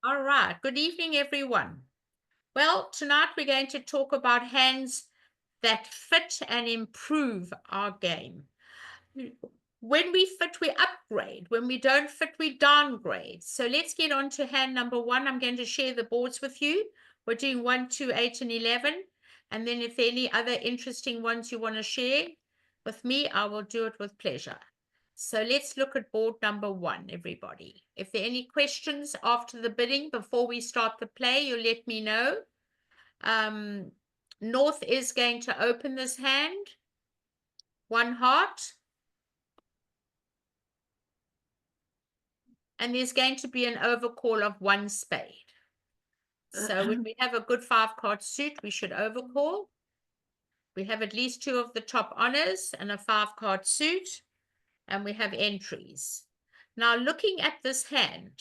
All right. Good evening, everyone. Well, tonight we're going to talk about hands that fit and improve our game. When we fit, we upgrade. When we don't fit, we downgrade. So let's get on to hand number one. I'm going to share the boards with you. We're doing 1, 2, 8, and 11. And then if there are any other interesting ones you want to share with me, I will do it with pleasure. So let's look at board number one, everybody. If there are any questions after the bidding before we start the play, you let me know. North is going to open this hand. 1 heart. And there's going to be an overcall of 1 spade. So when we have a good 5-card suit, we should overcall. We have at least 2 of the top honors and a 5-card suit, and we have entries. Now, looking at this hand,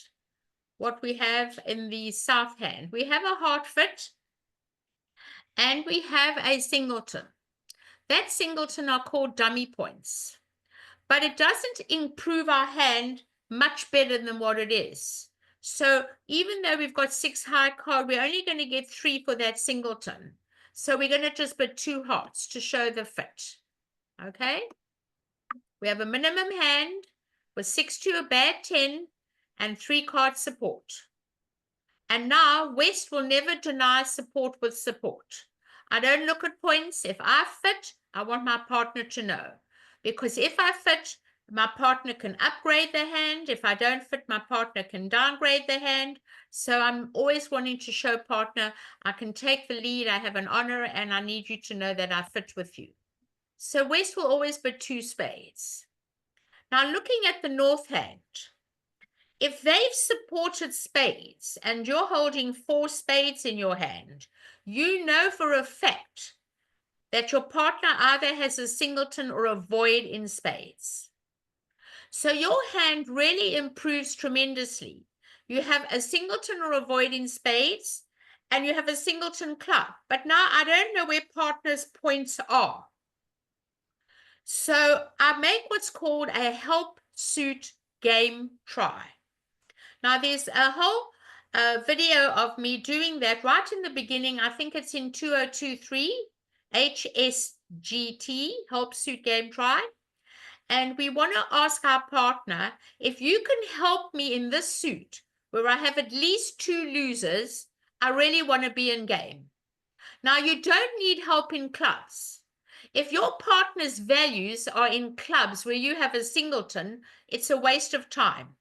what we have in the south hand, we have a heart fit, and we have a singleton. That singleton are called dummy points, but it doesn't improve our hand much better than what it is. So even though we've got 6 high card, we're only going to get 3 for that singleton. So we're going to just put 2 hearts to show the fit. Okay? We have a minimum hand with 6 to a bad 10 and 3 card support. And now West will never deny support with support. I don't look at points. If I fit, I want my partner to know. Because if I fit, my partner can upgrade the hand. If I don't fit, my partner can downgrade the hand. So I'm always wanting to show partner, I can take the lead, I have an honor, and I need you to know that I fit with you. So West will always put 2 spades. Now looking at the north hand, if they've supported spades and you're holding 4 spades in your hand, you know for a fact that your partner either has a singleton or a void in spades. So your hand really improves tremendously. You have a singleton or a void in spades, and you have a singleton club. But now I don't know where partner's points are. So I make what's called a help suit game try. Now there's a whole video of me doing that right in the beginning. I think it's in 2023, HSGT, help suit game try. And we want to ask our partner, if you can help me in this suit where I have at least 2 losers, I really want to be in game. Now, you don't need help in clubs. If your partner's values are in clubs where you have a singleton, it's a waste of time.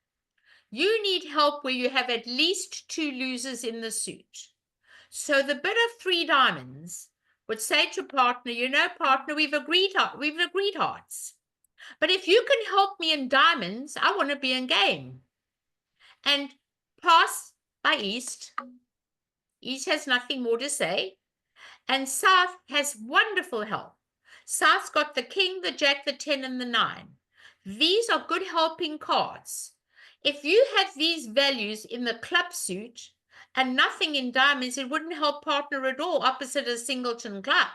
You need help where you have at least 2 losers in the suit. So the bid of 3 diamonds would say to partner, you know, partner, we've agreed hearts. But if you can help me in diamonds, I want to be in game. And pass by East. East has nothing more to say. And South has wonderful help. South's got the king, the jack, the 10, and the 9. These are good helping cards. If you have these values in the club suit and nothing in diamonds, it wouldn't help partner at all, opposite a singleton club.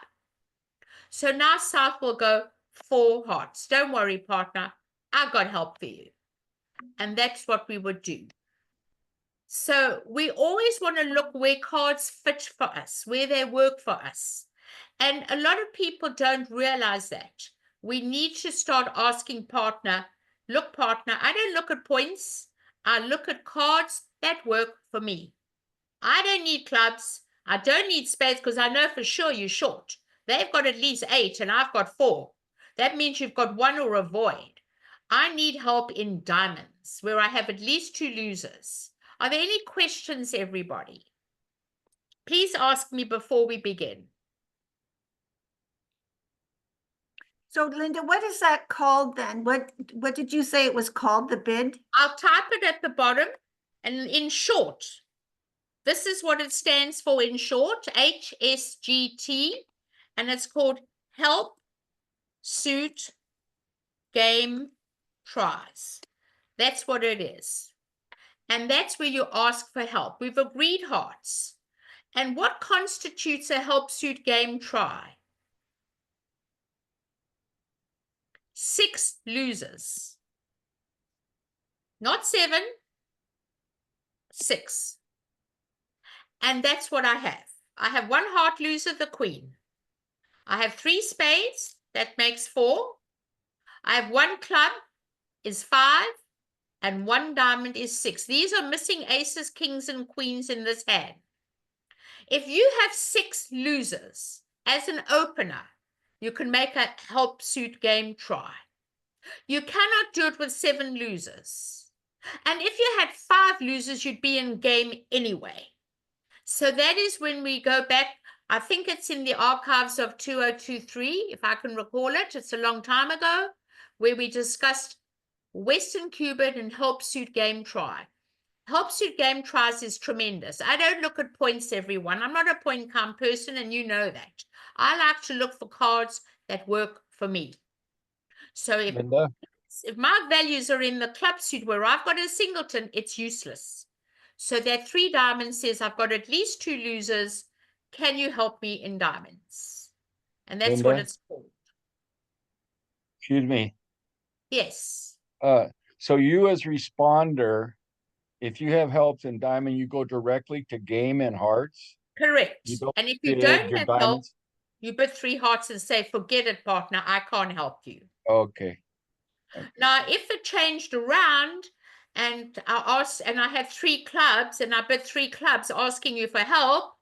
So now South will go 4 hearts. Don't worry, partner. I got help for you. And that's what we would do. So we always want to look where cards fit for us, where they work for us. And a lot of people don't realize that. We need to start asking partner, look, partner, I don't look at points. I look at cards that work for me. I don't need clubs. I don't need spades because I know for sure you're short. They've got at least 8 and I've got 4. That means you've got 1 or a void. I need help in diamonds where I have at least 2 losers. Are there any questions, everybody? Please ask me before we begin. So Linda, what is that called then? What did you say it was called, the bid? I'll type it at the bottom, and in short, this is what it stands for in short, HSGT, and it's called Help Suit Game Tries. That's what it is. And that's where you ask for help. We've agreed hearts. And what constitutes a help suit game try? 6 losers. Not 7, 6. And that's what I have. I have one heart loser, the queen. I have 3 spades, that makes 4. I have 1 club, is 5, and 1 diamond is 6. These are missing aces, kings, and queens in this hand. If you have 6 losers, as an opener, you can make a help suit game try. You cannot do it with 7 losers. And if you had 5 losers, you'd be in game anyway. So that is when we go back. I think it's in the archives of 2023, if I can recall it. It's a long time ago, where we discussed Western Cubit and help suit game try. Help suit game tries is tremendous. I don't look at points, everyone. I'm not a point count person, and you know that. I like to look for cards that work for me. So Linda, if my values are in the club suit where I've got a singleton, it's useless. So that 3 diamonds says I've got at least 2 losers. Can you help me in diamonds? And that's Linda? what it's called. excuse me. Yes. So you as responder, if you have helps in diamond, you go directly to game and hearts. Correct. You don't And if you bid don't your have help, diamonds. you bid 3 hearts and say, forget it, partner, I can't help you. Okay. Now, if it changed around and I asked, and I had 3 clubs and I bid 3 clubs asking you for help,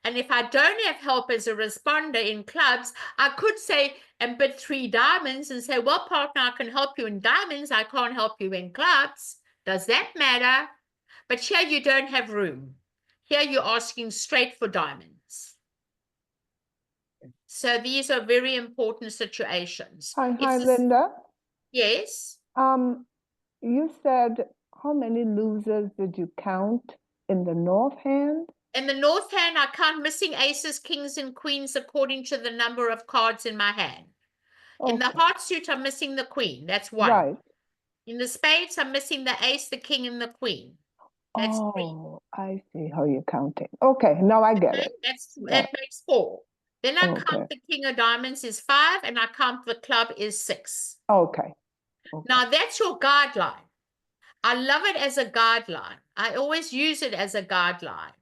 and if I don't have help as a responder in clubs, I could say and bid 3 diamonds and say, well, partner, I can help you in diamonds. I can't help you in clubs. Does that matter? But here you don't have room. Here you're asking straight for diamonds. So these are very important situations. Hi, Linda. Yes. You said how many losers did you count in the north hand? In the north hand, I count missing aces, kings, and queens according to the number of cards in my hand. In the Okay. heart suit, I'm missing the queen. That's 1. Right. In the spades, I'm missing the ace, the king, and the queen. That's 3. Oh, I see how you're counting. Okay, now I get it. That makes 4. Then I Okay. count the king of diamonds is 5, and I count the club is 6. Okay. Now that's your guideline. I love it as a guideline. I always use it as a guideline,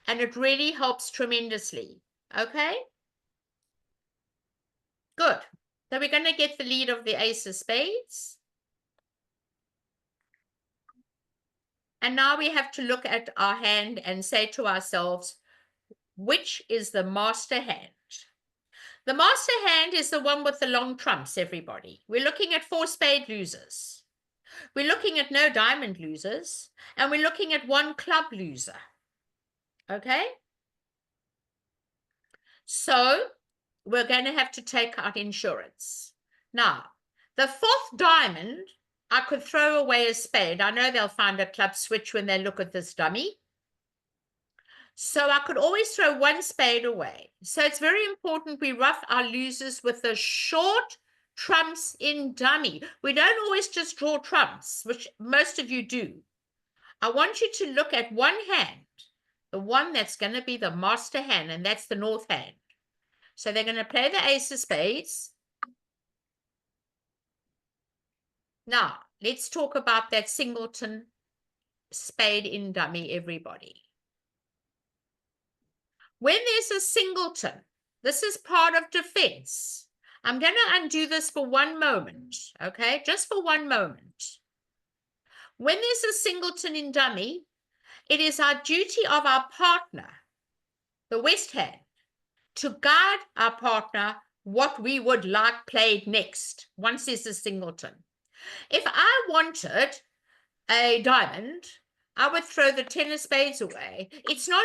and it really helps tremendously. Okay? Good. So we're going to get the lead of the ace of spades. And now we have to look at our hand and say to ourselves, which is the master hand? The master hand is the one with the long trumps, everybody. We're looking at 4 spade losers. We're looking at no diamond losers. And we're looking at 1 club loser. Okay? So we're going to have to take out insurance. Now, the 4th diamond, I could throw away a spade. I know they'll find a club switch when they look at this dummy. So I could always throw 1 spade away. So it's very important we rough our losers with the short trumps in dummy. We don't always just draw trumps, which most of you do. I want you to look at 1 hand, the one that's going to be the master hand, and that's the north hand. So they're going to play the ace of spades. Now, let's talk about that singleton spade in dummy, everybody. When there's a singleton, this is part of defense. I'm going to undo this for 1 moment, okay? Just for 1 moment. When there's a singleton in dummy, it is our duty of our partner, the west hand, to guide our partner what we would like played next once there's a singleton. If I wanted a diamond, I would throw the 10 of spades away. It's not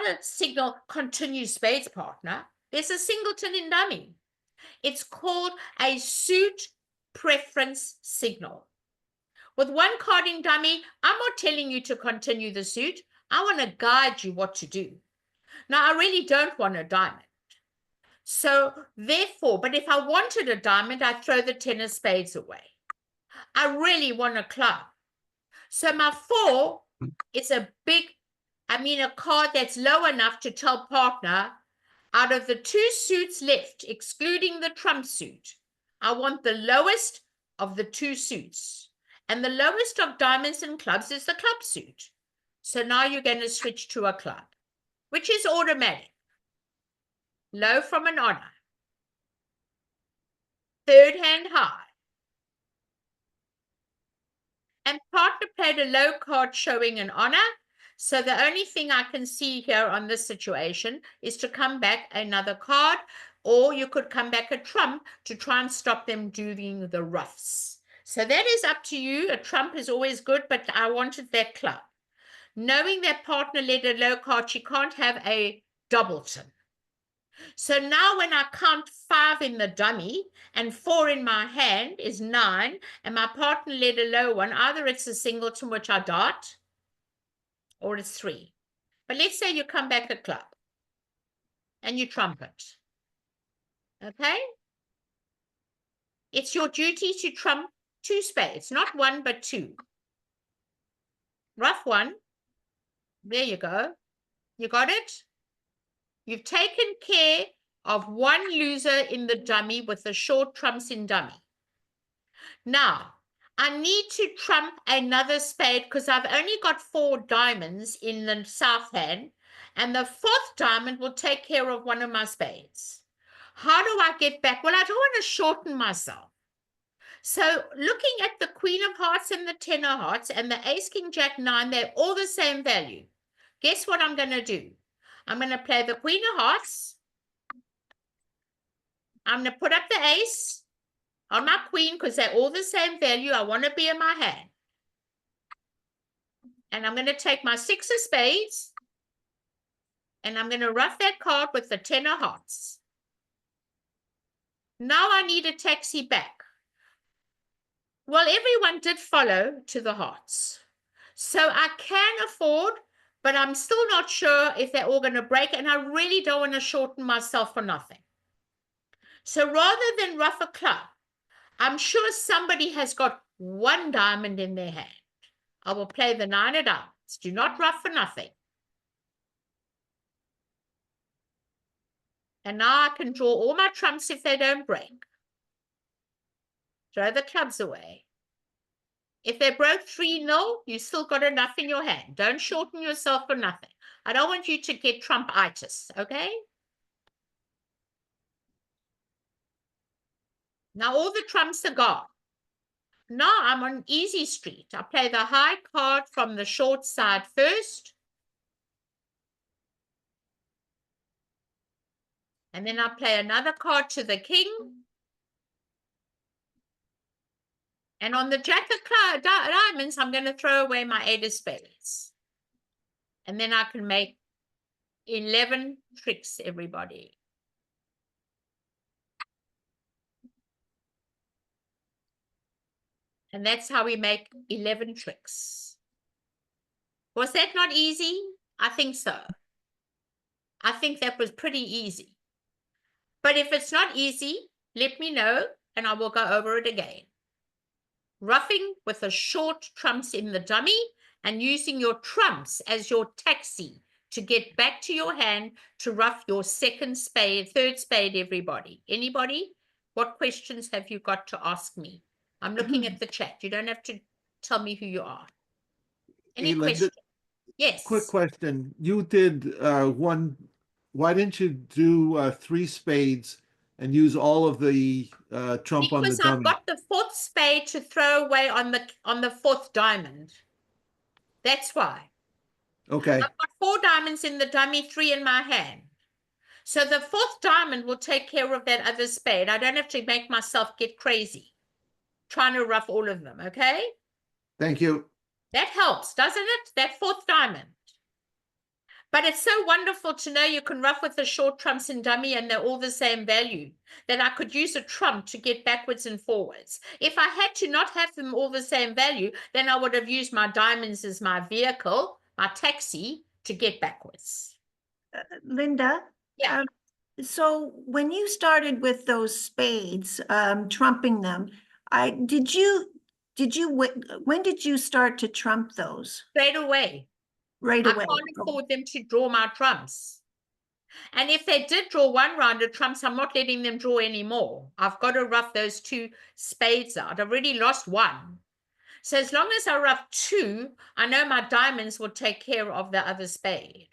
a signal continue spades, partner. There's a singleton in dummy. It's called a suit preference signal. With 1 card in dummy, I'm not telling you to continue the suit. I want to guide you what to do. Now, I really don't want a diamond. So therefore, but if I wanted a diamond, I'd throw the 10 of spades away. I really want a club. So my 4 is a card that's low enough to tell partner, out of the 2 suits left, excluding the trump suit, I want the lowest of the 2 suits. And the lowest of diamonds and clubs is the club suit. So now you're going to switch to a club. which is automatic. Low from an honor. Third hand high. And partner played a low card showing an honor. So the only thing I can see here on this situation is to come back another card, or you could come back a trump to try and stop them doing the roughs. So that is up to you. A trump is always good, but I wanted that club. Knowing that partner led a low card, she can't have a doubleton. So now when I count 5 in the dummy and 4 in my hand is 9, and my partner led a low one, either it's a singleton, which I dot, or it's 3. But let's say you come back a club and you trump it. Okay? It's your duty to trump 2 spades, not 1, but 2. Rough 1. There you go. You got it? You've taken care of 1 loser in the dummy with the short trumps in dummy. Now, I need to trump another spade because I've only got 4 diamonds in the south hand, and the 4th diamond will take care of one of my spades. How do I get back? Well, I don't want to shorten myself. So looking at the Queen of Hearts and the 10 of Hearts and the Ace, King, Jack, 9, they're all the same value. Guess what I'm going to do? I'm going to play the Queen of Hearts. I'm going to put up the Ace on my Queen because they're all the same value. I want to be in my hand. And I'm going to take my 6 of spades and I'm going to rough that card with the 10 of Hearts. Now I need a taxi back. Well, everyone did follow to the hearts. So I can afford, but I'm still not sure if they're all going to break, and I really don't want to shorten myself for nothing. So rather than rough a club, I'm sure somebody has got 1 diamond in their hand. I will play the 9 of diamonds. Do not rough for nothing. And now I can draw all my trumps if they don't break. Throw the clubs away. If they broke 3-0, you still got enough in your hand. Don't shorten yourself for nothing. I don't want you to get Trump-itis, okay? Now all the trumps are gone. Now I'm on easy street. I play the high card from the short side first. And then I play another card to the king. And on the jack of diamonds, I'm going to throw away my 8 of spades. And then I can make 11 tricks, everybody. And that's how we make 11 tricks. Was that not easy? I think so. I think that was pretty easy. But if it's not easy, let me know and I will go over it again. Roughing with the short trumps in the dummy and using your trumps as your taxi to get back to your hand to rough your 2nd spade, 3rd spade, everybody. Anybody? What questions have you got to ask me? I'm looking at the chat. You don't have to tell me who you are. Any questions? Yes. Quick question. You did 1. Why didn't you do 3 spades and use all of the trump on the Because dummy? I've got the 4th spade to throw away on the 4th diamond. That's why. Okay. I've got 4 diamonds in the dummy, 3 in my hand. So the 4th diamond will take care of that other spade. I don't have to make myself get crazy trying to rough all of them, okay? Thank you. That helps, doesn't it? That 4th diamond. But it's so wonderful to know you can rough with the short trumps in dummy and they're all the same value, that I could use a trump to get backwards and forwards. If I had to not have them all the same value, then I would have used my diamonds as my vehicle, my taxi, to get backwards. Linda? Yeah. So when you started with those spades, trumping them, when did you start to trump those? Straight away. Right I away. can't afford them to draw my trumps. And if they did draw 1 round of trumps, I'm not letting them draw anymore. I've got to rough those 2 spades out. I've already lost 1. So as long as I rough 2, I know my diamonds will take care of the other spade.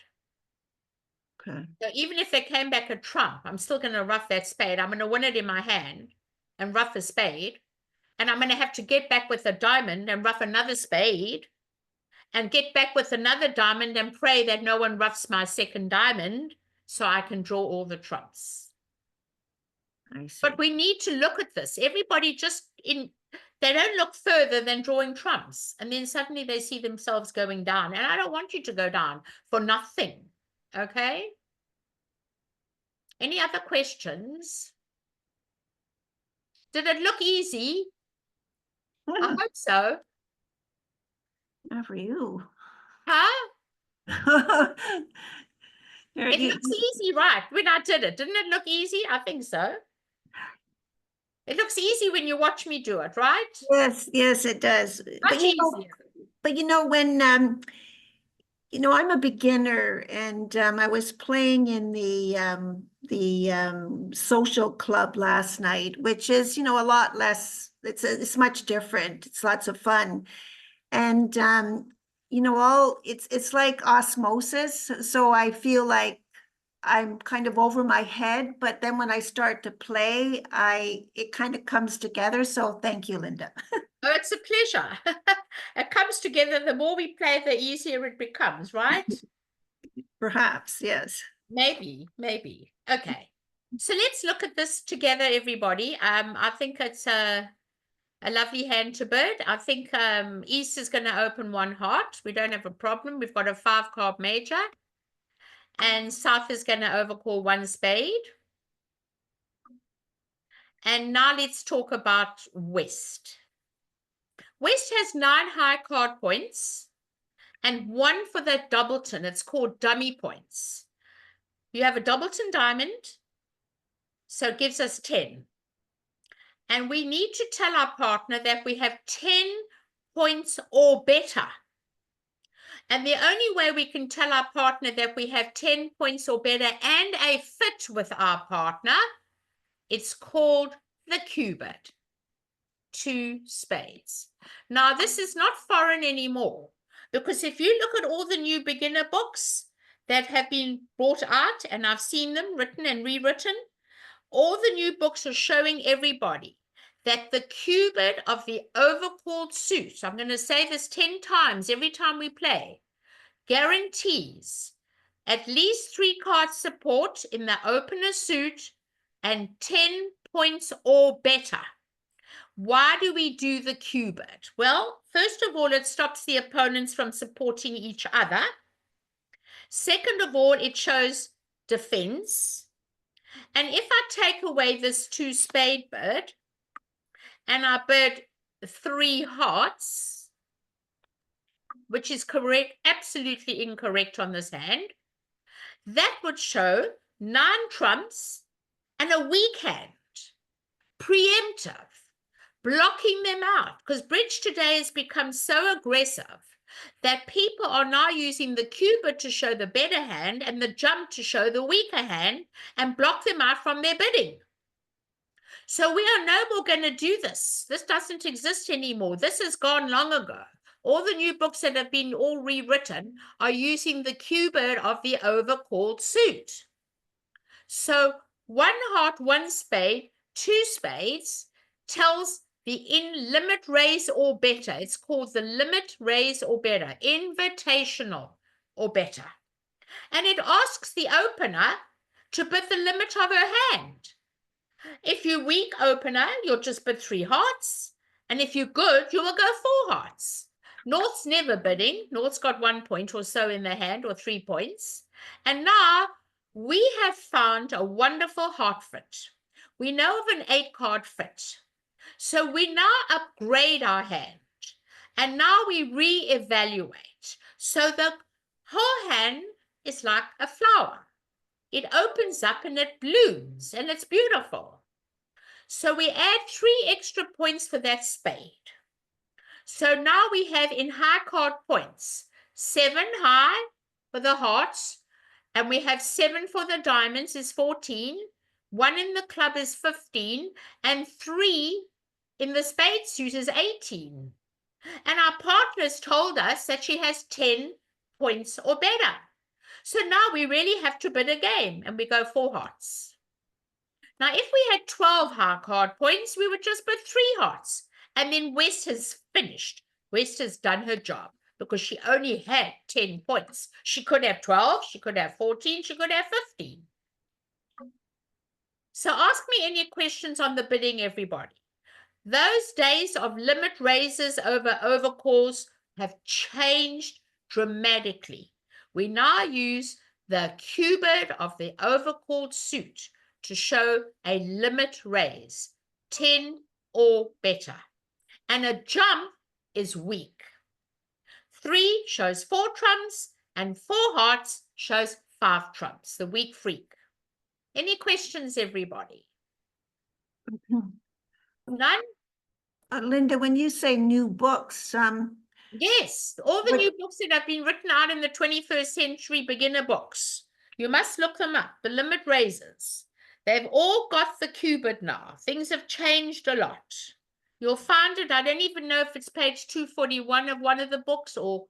Okay. So even if they came back a trump, I'm still going to ruff that spade. I'm going to win it in my hand and ruff a spade. And I'm going to have to get back with a diamond and ruff another spade and get back with another diamond and pray that no one roughs my second diamond so I can draw all the trumps. I see. But we need to look at this. Everybody they don't look further than drawing trumps. And then suddenly they see themselves going down. And I don't want you to go down for nothing. Okay? Any other questions? Did it look easy? I hope so. Not for you. Huh? It You- looks easy, right? When I did it, didn't it look easy? I think so. It looks easy when you watch me do it, right? Yes, yes, it does. Much easier. But when I'm a beginner, and I was playing in the social club last night, which is, a lot less. It's much different. It's lots of fun, and it's like osmosis. So I feel like I'm kind of over my head, but then when I start to play, it kind of comes together. So thank you, Linda. Oh, it's a pleasure. It comes together. The more we play, the easier it becomes, right? Perhaps, yes. Maybe. Okay. So let's look at this together, everybody. I think it's a lovely hand to bird. I think East is going to open one heart. We don't have a problem. We've got a 5-card major. And South is going to overcall one spade. And now let's talk about West. West has 9 high card points and 1 for that doubleton. It's called dummy points. You have a doubleton diamond, so it gives us 10. And we need to tell our partner that we have 10 points or better. And the only way we can tell our partner that we have 10 points or better and a fit with our partner, it's called the cubit. 2 spades. Now, this is not foreign anymore, because if you look at all the new beginner books that have been brought out, and I've seen them written and rewritten, all the new books are showing everybody that the cubit of the overcalled suit, I'm going to say this 10 times every time we play, guarantees at least 3 card support in the opener suit and 10 points or better. Why do we do the cubit? Well, first of all, it stops the opponents from supporting each other. Second of all, it shows defense. And if I take away this 2 spade bird and I bird 3 hearts, which is correct, absolutely incorrect on this hand, that would show 9 trumps and a weak hand, preemptive, blocking them out, because bridge today has become so aggressive that people are now using the cubit to show the better hand and the jump to show the weaker hand and block them out from their bidding. So we are no more going to do this. This doesn't exist anymore. This has gone long ago. All the new books that have been all rewritten are using the cubit of the overcalled suit. So 1 heart, 1 spade, 2 spades tells the in limit, raise or better. It's called the limit, raise or better, invitational or better. And it asks the opener to bid the limit of her hand. If you're weak opener, you'll just bid 3 hearts. And if you're good, you will go 4 hearts. North's never bidding. North's got 1 point or so in the hand, or 3 points. And now we have found a wonderful heart fit. We know of an 8-card fit. So we now upgrade our hand. And now we re-evaluate. So the whole hand is like a flower. It opens up and it blooms and it's beautiful. So we add 3 extra points for that spade. So now we have in high card points, 7 high for the hearts, and we have 7 for the diamonds is 14, 1 in the club is 15, and 3 in the spade suit is 18. And our partners told us that she has 10 points or better. So now we really have to bid a game, and we go 4 hearts. Now, if we had 12 high card points, we would just bid 3 hearts. And then West has finished. West has done her job because she only had 10 points. She could have 12, she could have 14, she could have 15. So ask me any questions on the bidding, everybody. Those days of limit raises over overcalls have changed dramatically. We now use the Q-bid of the overcalled suit to show a limit raise, 10 or better. And a jump is weak. 3 shows 4 trumps, and 4 hearts shows 5 trumps, the weak freak. Any questions, everybody? None? Linda, when you say new books, Yes, all the But- new books that have been written out in the 21st century beginner books. You must look them up, the limit raisers. They've all got the Q-bid now. Things have changed a lot. You'll find it, I don't even know if it's page 241 of one of the books or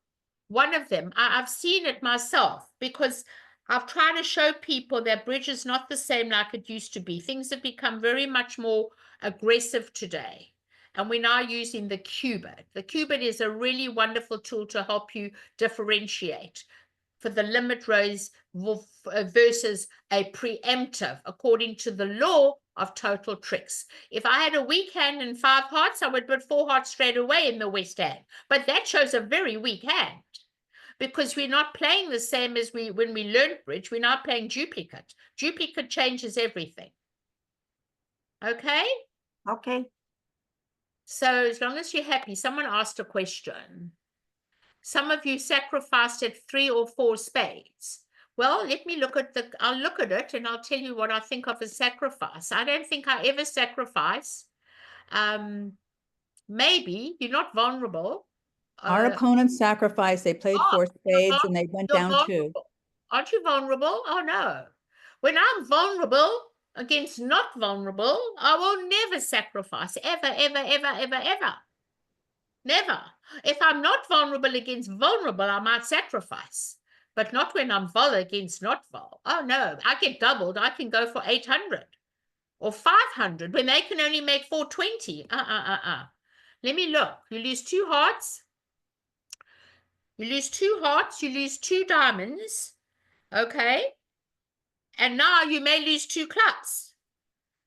one of them. I've seen it myself because I've tried to show people that bridge is not the same like it used to be. Things have become very much more aggressive today. And we're now using the Q-bid. The Q-bid is a really wonderful tool to help you differentiate for the limit raise versus a preemptive, according to the law of total tricks. If I had a weak hand and 5 hearts, I would bid 4 hearts straight away in the West hand. But that shows a very weak hand because we're not playing the same as when we learned bridge. We're now playing duplicate. Duplicate changes everything. Okay? okay. So as long as you're happy, someone asked a question. Some of you sacrificed at 3 or 4 spades. Well, let me look at I'll look at it and I'll tell you what I think of a sacrifice. I don't think I ever sacrifice. Maybe you're not vulnerable. Our opponents sacrificed. They played 4 spades and they went down 2. Vulnerable. Aren't you vulnerable? Oh no. When I'm vulnerable against not vulnerable, I will never sacrifice. Ever, ever, ever, ever, ever. Never. If I'm not vulnerable against vulnerable, I might sacrifice. But not when I'm vol against not vol. Oh no, I get doubled. I can go for 800 or 500 when they can only make 420. Let me look. You lose 2 hearts. You lose 2 hearts. You lose 2 diamonds. Okay. And now you may lose 2 clubs.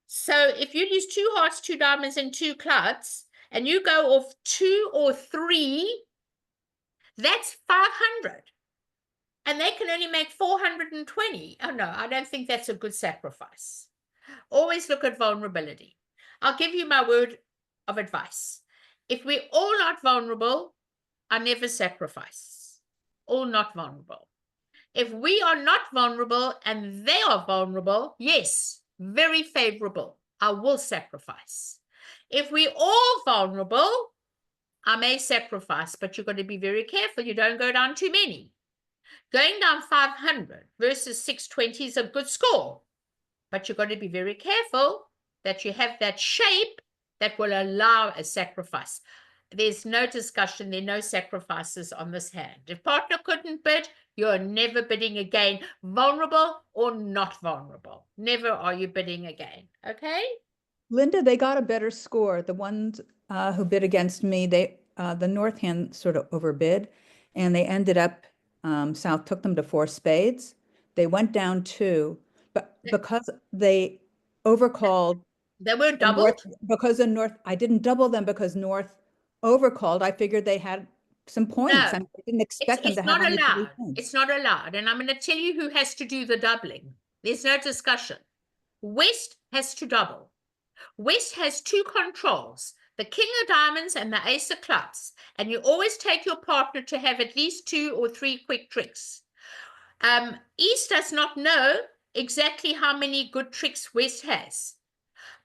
So if you lose 2 hearts, 2 diamonds, and 2 clubs, and you go off 2 or 3, that's 500. And they can only make 420. Oh, no, I don't think that's a good sacrifice. Always look at vulnerability. I'll give you my word of advice. If we're all not vulnerable, I never sacrifice. All not vulnerable. If we are not vulnerable and they are vulnerable, yes, very favorable. I will sacrifice. If we're all vulnerable, I may sacrifice, but you've got to be very careful. You don't go down too many. Going down 500 versus 620 is a good score, but you've got to be very careful that you have that shape that will allow a sacrifice. There's no discussion. There are no sacrifices on this hand. If partner couldn't bid, you're never bidding again, vulnerable or not vulnerable. Never are you bidding again. Okay? Linda, they got a better score. The ones who bid against me, the North hand sort of overbid, and they ended up, South took them to 4 spades. They went down 2, but because they overcalled. They were doubled? Because the North, I didn't double them because North overcalled. I figured they had some points. No, I didn't expect them to have only 3 points. It's not allowed. And I'm going to tell you who has to do the doubling. There's no discussion. West has to double. West has 2 controls, the king of diamonds and the ace of clubs. And you always take your partner to have at least 2 or 3 quick tricks. East does not know exactly how many good tricks West has.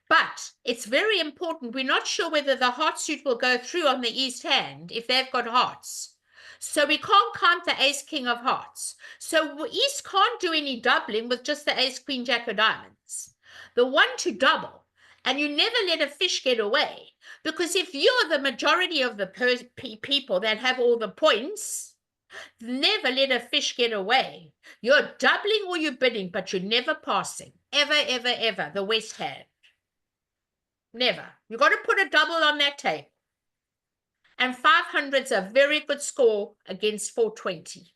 But it's very important. We're not sure whether the heart suit will go through on the East hand if they've got hearts. So we can't count the ace king of hearts. So East can't do any doubling with just the ace queen jack of diamonds. The one to double. And you never let a fish get away. Because if you're the majority of the people that have all the points, Never let a fish get away. You're doubling or you're bidding, but you're never passing. Ever, ever, ever. The West hand. Never. You got to put a double on that table. And 500's a very good score against 420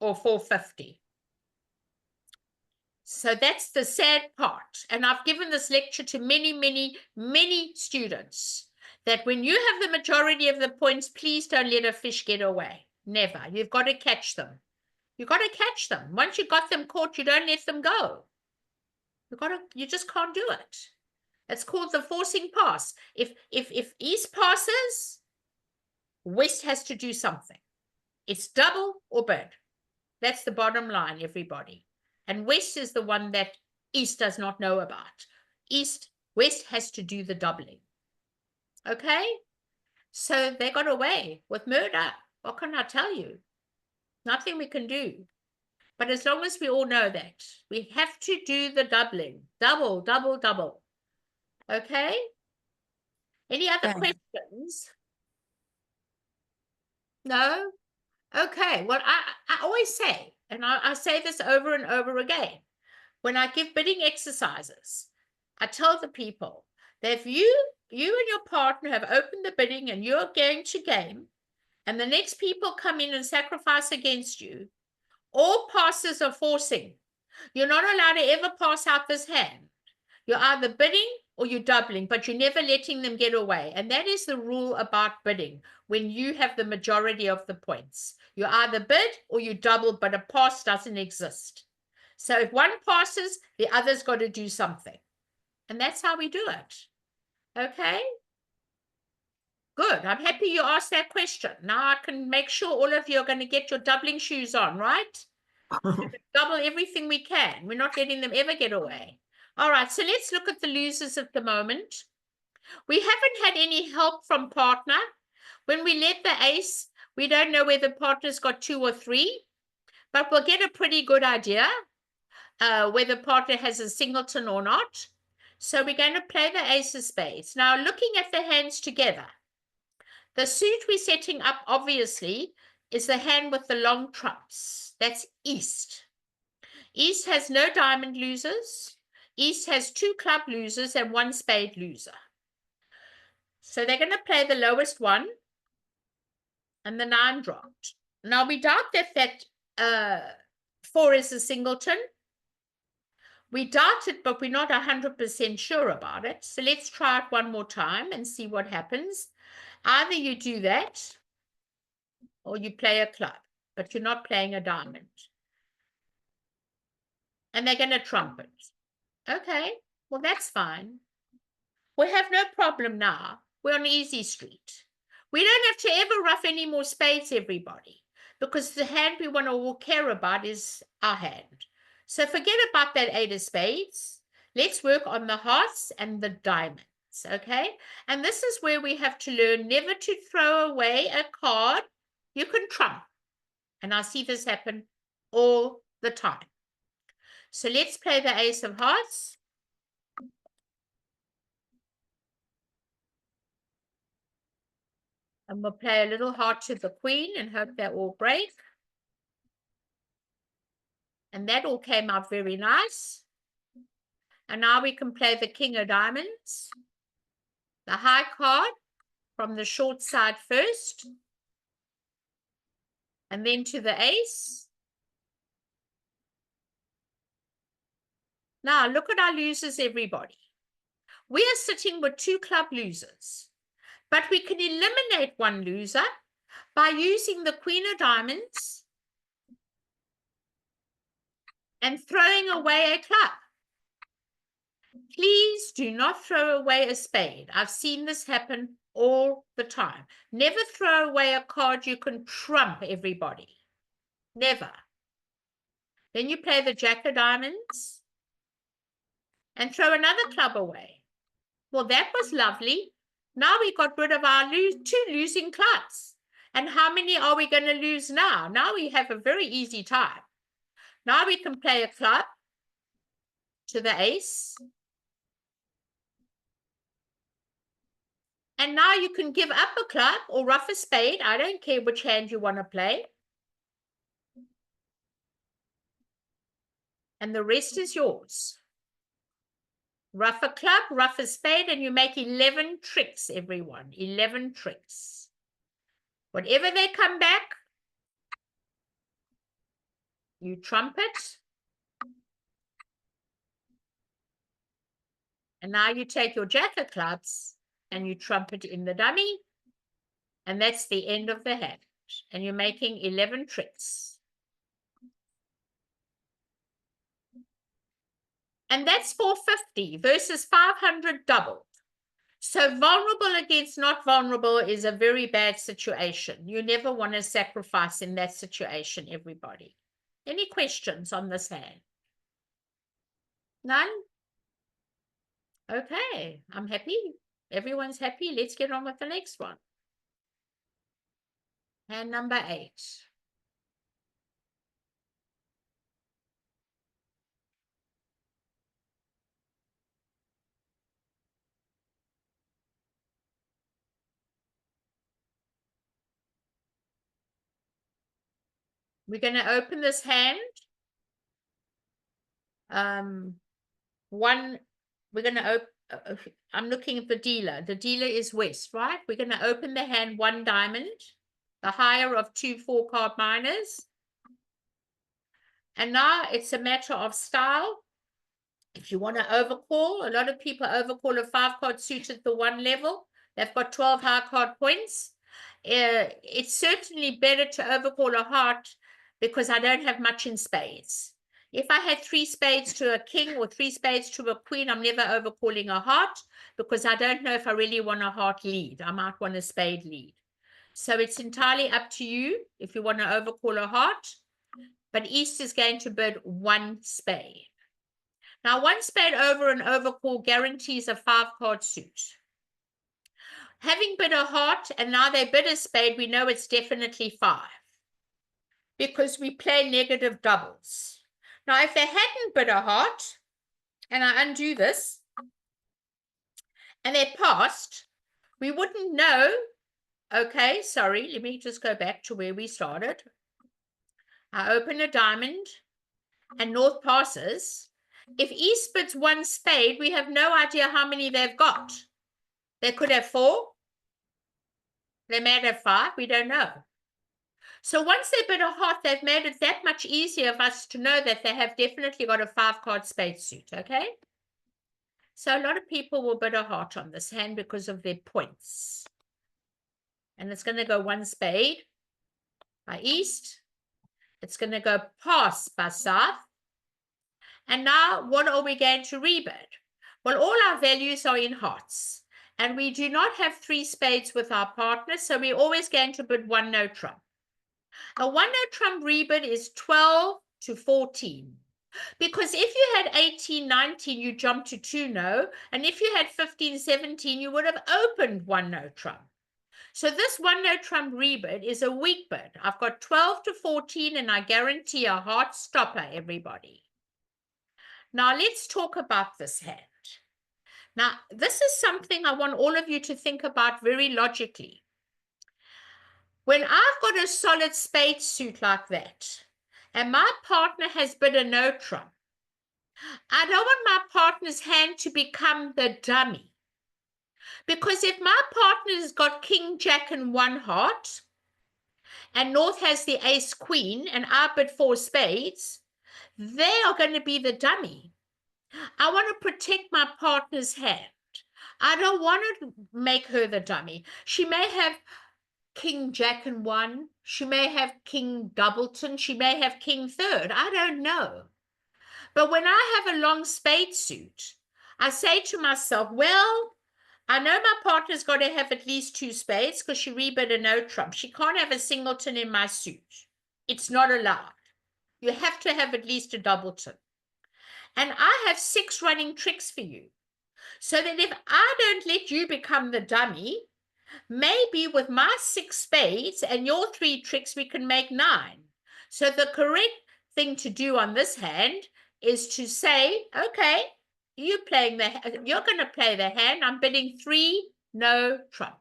or 450. So that's the sad part. And I've given this lecture to many, many, many students, that when you have the majority of the points, please don't let a fish get away. Never. You've got to catch them. You've got to catch them. Once you got them caught, you don't let them go. You just can't do it. It's called the forcing pass. If East passes, West has to do something. It's double or bid. That's the bottom line, everybody. And West is the one that East does not know about. West has to do the doubling. Okay? So they got away with murder. What can I tell you? Nothing we can do. But as long as we all know that, we have to do the doubling. Double, double, double. Okay? Any other questions? No? Okay. Well, I always say, and I say this over and over again, when I give bidding exercises, I tell the people that if you and your partner have opened the bidding and you're going to game, and the next people come in and sacrifice against you, all passes are forcing. You're not allowed to ever pass out this hand. You're either bidding or you're doubling, but you're never letting them get away. And that is the rule about bidding. When you have the majority of the points, you either bid or you double, but a pass doesn't exist. So if one passes, the other's got to do something. And that's how we do it. Okay? Good. I'm happy you asked that question. Now I can make sure all of you are going to get your doubling shoes on, right? Double everything we can. We're not letting them ever get away. All right, so let's look at the losers at the moment. We haven't had any help from partner. When we let the ace, we don't know whether partner's got 2 or 3, but we'll get a pretty good idea whether partner has a singleton or not. So we're going to play the ace of spades. Now, looking at the hands together, the suit we're setting up, obviously, is the hand with the long trumps. That's East. East has no diamond losers. East has 2 club losers and 1 spade loser. So they're going to play the lowest one, and the 9 dropped. Now we doubt that 4 is a singleton. We doubt it, but we're not 100% sure about it. So let's try it one more time and see what happens. Either you do that, or you play a club, but you're not playing a diamond. And they're going to trump it. Okay, well, that's fine. We have no problem now. We're on easy street. We don't have to ever rough any more spades, everybody, because the hand we want to all care about is our hand. So forget about that 8 of spades. Let's work on the hearts and the diamonds, okay? And this is where we have to learn never to throw away a card you can trump. And I see this happen all the time. So let's play the ace of hearts. And we'll play a little heart to the queen and hope that will break. And that all came out very nice. And now we can play the king of diamonds. The high card from the short side first. And then to the ace. Now look at our losers, everybody. We are sitting with 2 club losers. But we can eliminate 1 loser by using the queen of diamonds and throwing away a club. Please do not throw away a spade. I've seen this happen all the time. Never throw away a card you can trump, everybody. Never. Then you play the jack of diamonds and throw another club away. Well, that was lovely. Now we got rid of our 2 losing clubs. And how many are we going to lose now? Now we have a very easy time. Now we can play a club to the ace. And now you can give up a club or rough a spade. I don't care which hand you want to play. And the rest is yours. Rough a club, rough a spade, and you make 11 tricks, everyone. 11 tricks. Whatever they come back, you trumpet. And now you take your jack of clubs and you trumpet in the dummy. And that's the end of the hand. And you're making 11 tricks. And that's 450 versus 500 doubled. So vulnerable against not vulnerable is a very bad situation. You never want to sacrifice in that situation, everybody. Any questions on this hand? None? Okay, I'm happy. Everyone's happy. Let's get on with the next one. Hand number 8. We're going to open this hand. We're going to open, I'm looking at the dealer. The dealer is West, right? We're going to open the hand 1 diamond, the higher of 2 4-card minors. And now it's a matter of style. If you want to overcall, a lot of people overcall a 5-card suit at the 1 level. They've got 12 high card points. It's certainly better to overcall a heart because I don't have much in spades. If I had 3 spades to a king or 3 spades to a queen, I'm never overcalling a heart because I don't know if I really want a heart lead. I might want a spade lead. So it's entirely up to you if you want to overcall a heart. But East is going to bid 1 spade. Now, 1 spade over and overcall guarantees a 5-card suit. Having bid a heart and now they bid a spade, we know it's definitely 5 because we play negative doubles. Now, if they hadn't bid a heart, and I undo this, and they passed, we wouldn't know. Okay, sorry, let me just go back to where we started. I open a diamond and North passes. If East bids 1 spade, we have no idea how many they've got. They could have 4. They may have 5. We don't know. So once they bid a heart, they've made it that much easier for us to know that they have definitely got a 5-card spade suit, okay? So a lot of people will bid a heart on this hand because of their points. And it's going to go 1 spade by East. It's going to go pass by South. And now what are we going to rebid? Well, all our values are in hearts. And we do not have 3 spades with our partner, so we're always going to bid 1 no trump. A 1 no trump rebid is 12 to 14. Because if you had 18, 19, you jumped to 2 no. And if you had 15, 17, you would have opened 1 no trump. So this 1 no trump rebid is a weak bid. I've got 12 to 14, and I guarantee a heart stopper, everybody. Now, let's talk about this hand. Now, this is something I want all of you to think about very logically. When I've got a solid spade suit like that, and my partner has bid a no trump, I don't want my partner's hand to become the dummy. Because if my partner's got king, jack, and 1 heart, and North has the ace, queen, and I bid 4 spades, they are going to be the dummy. I want to protect my partner's hand. I don't want to make her the dummy. She may have king, jack, and 1. She may have king, doubleton. She may have king, third. I don't know. But when I have a long spade suit, I say to myself, well, I know my partner's got to have at least 2 spades because she rebid a no trump. She can't have a singleton in my suit. It's not allowed. You have to have at least a doubleton. And I have 6 running tricks for you. So that if I don't let you become the dummy, maybe with my 6 spades and your 3 tricks, we can make 9. So the correct thing to do on this hand is to say, okay, you're going to play the hand. I'm bidding 3 no trump.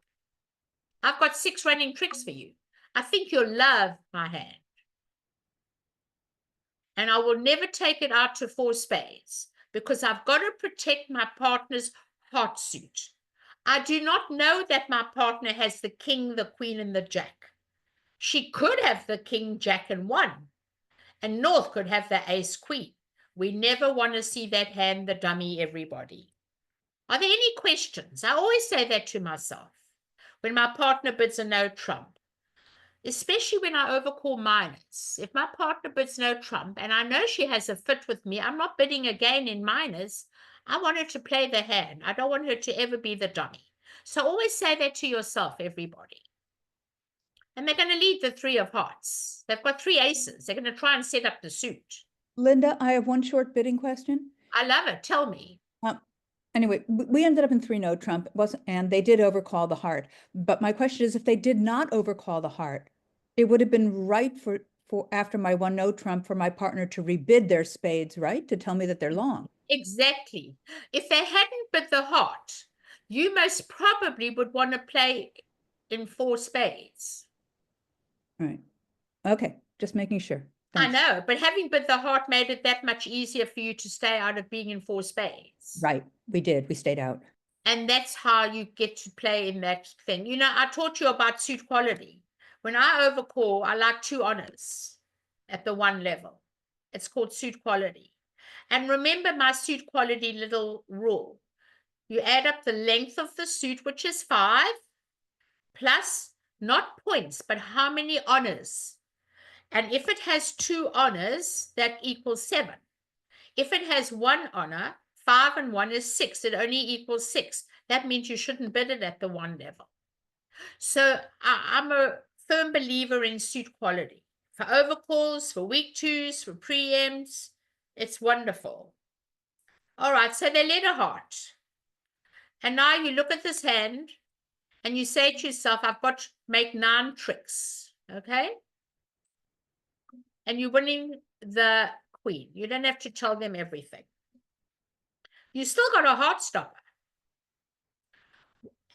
I've got 6 running tricks for you. I think you'll love my hand. And I will never take it out to 4 spades because I've got to protect my partner's heart suit. I do not know that my partner has the king, the queen, and the jack. She could have the king, jack, and 1. And North could have the ace, queen. We never want to see that hand, the dummy, everybody. Are there any questions? I always say that to myself when my partner bids a no trump, especially when I overcall minors. If my partner bids no trump and I know she has a fit with me, I'm not bidding again in minors. I want her to play the hand. I don't want her to ever be the dummy. So always say that to yourself, everybody. And they're going to lead the 3 of hearts. They've got 3 aces. They're going to try and set up the suit. Linda, I have one short bidding question. I love it. Tell me. Anyway, we ended up in 3 no trump, and they did overcall the heart. But my question is, if they did not overcall the heart, it would have been right for after my 1 no trump for my partner to rebid their spades, right? To tell me that they're long. Exactly. If they hadn't bid the heart, you most probably would want to play in 4 spades. Right. Okay, just making sure. Thanks. I know, but having bid the heart made it that much easier for you to stay out of being in 4 spades. Right, we did. We stayed out. And that's how you get to play in that thing. You know, I taught you about suit quality. When I overcall, I like 2 honors at the 1 level. It's called suit quality. And remember my suit quality little rule. You add up the length of the suit, which is 5, plus not points, but how many honors. And if it has 2 honors, that equals 7. If it has 1 honor, 5 and 1 is 6. It only equals 6. That means you shouldn't bid it at the 1 level. So I'm a firm believer in suit quality. For overcalls, for weak 2s, for preempts, it's wonderful. All right, so they led a heart. And now you look at this hand and you say to yourself, I've got to make 9 tricks, okay? And you're winning the queen. You don't have to tell them everything. You still got a heart stopper.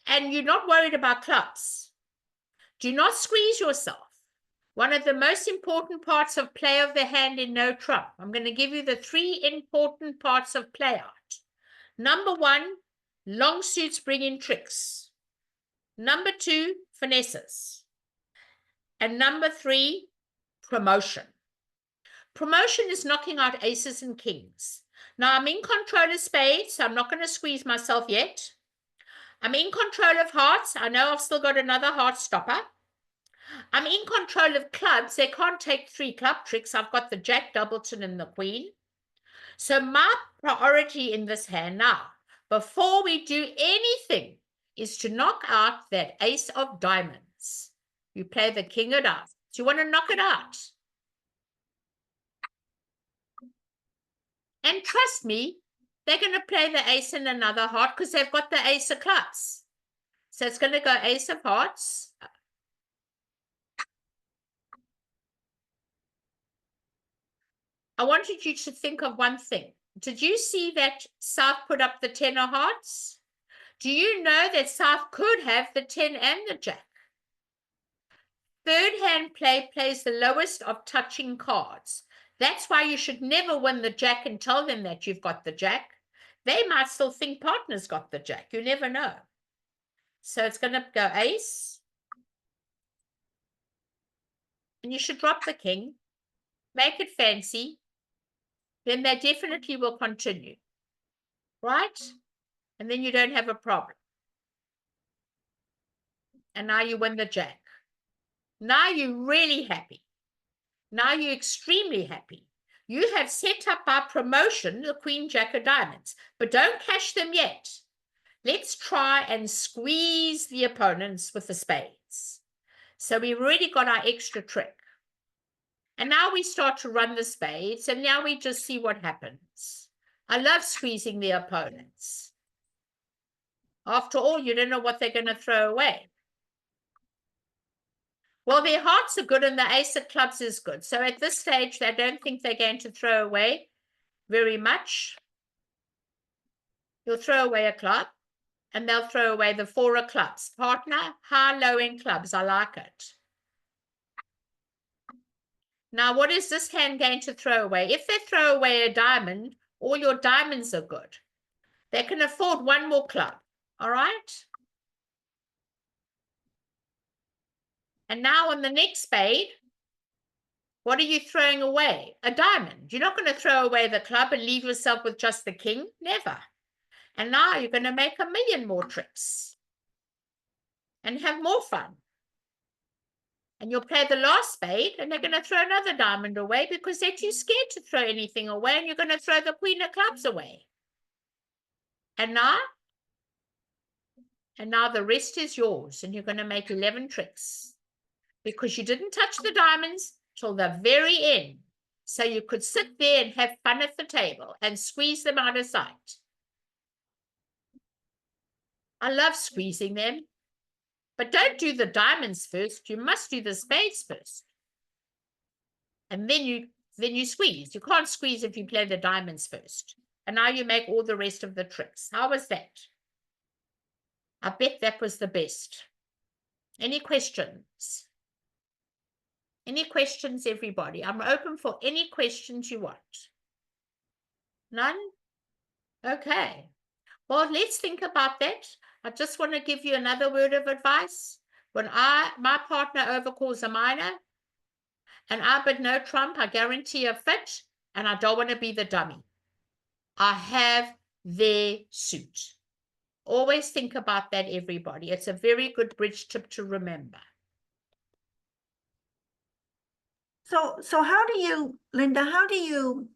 And you're not worried about clubs. Do not squeeze yourself. One of the most important parts of play of the hand in no trump. I'm going to give you the 3 important parts of play out. Number 1, long suits bring in tricks. Number 2, finesses. And number 3, promotion. Promotion is knocking out aces and kings. Now, I'm in control of spades, so I'm not going to squeeze myself yet. I'm in control of hearts. I know I've still got another heart stopper. I'm in control of clubs. They can't take 3 club tricks. I've got the jack, doubleton, and the queen. So my priority in this hand now, before we do anything, is to knock out that ace of diamonds. You play the king of diamonds. You want to knock it out. And trust me, they're going to play the ace in another heart because they've got the ace of clubs. So it's going to go ace of hearts. I wanted you to think of one thing. Did you see that South put up the 10 of hearts? Do you know that South could have the 10 and the jack? Third hand play plays the lowest of touching cards. That's why you should never win the jack and tell them that you've got the jack. They might still think partner's got the jack. You never know. So it's going to go ace. And you should drop the king. Make it fancy. Then they definitely will continue. Right? And then you don't have a problem. And now you win the jack. Now you're really happy. Now you're extremely happy. You have set up our promotion, the queen, jack of diamonds, but don't cash them yet. Let's try and squeeze the opponents with the spades. So we've already got our extra trick. And now we start to run the spades, and now we just see what happens. I love squeezing the opponents. After all, you don't know what they're going to throw away. Well, their hearts are good and the ace of clubs is good. So at this stage, I don't think they're going to throw away very much. You'll throw away a club. And they'll throw away the 4 of clubs. Partner, high, low in clubs. I like it. Now, what is this hand going to throw away? If they throw away a diamond, all your diamonds are good. They can afford 1 more club. All right? And now on the next spade, what are you throwing away? A diamond. You're not going to throw away the club and leave yourself with just the king. Never. And now you're going to make 1,000,000 more tricks and have more fun. And you'll play the last spade and they're going to throw another diamond away because they're too scared to throw anything away, and you're going to throw the queen of clubs away. And now the rest is yours, and you're going to make 11 tricks because you didn't touch the diamonds till the very end. So you could sit there and have fun at the table and squeeze them out of sight. I love squeezing them. But don't do the diamonds first. You must do the spades first. And then you squeeze. You can't squeeze if you play the diamonds first. And now you make all the rest of the tricks. How was that? I bet that was the best. Any questions? Any questions, everybody? I'm open for any questions you want. None? Okay. Well, let's think about that. I just want to give you another word of advice. When my partner overcalls a minor and I bid no trump, I guarantee a fit, and I don't want to be the dummy. I have their suit. Always think about that, everybody. It's a very good bridge tip to remember. So how do you, Linda, how do you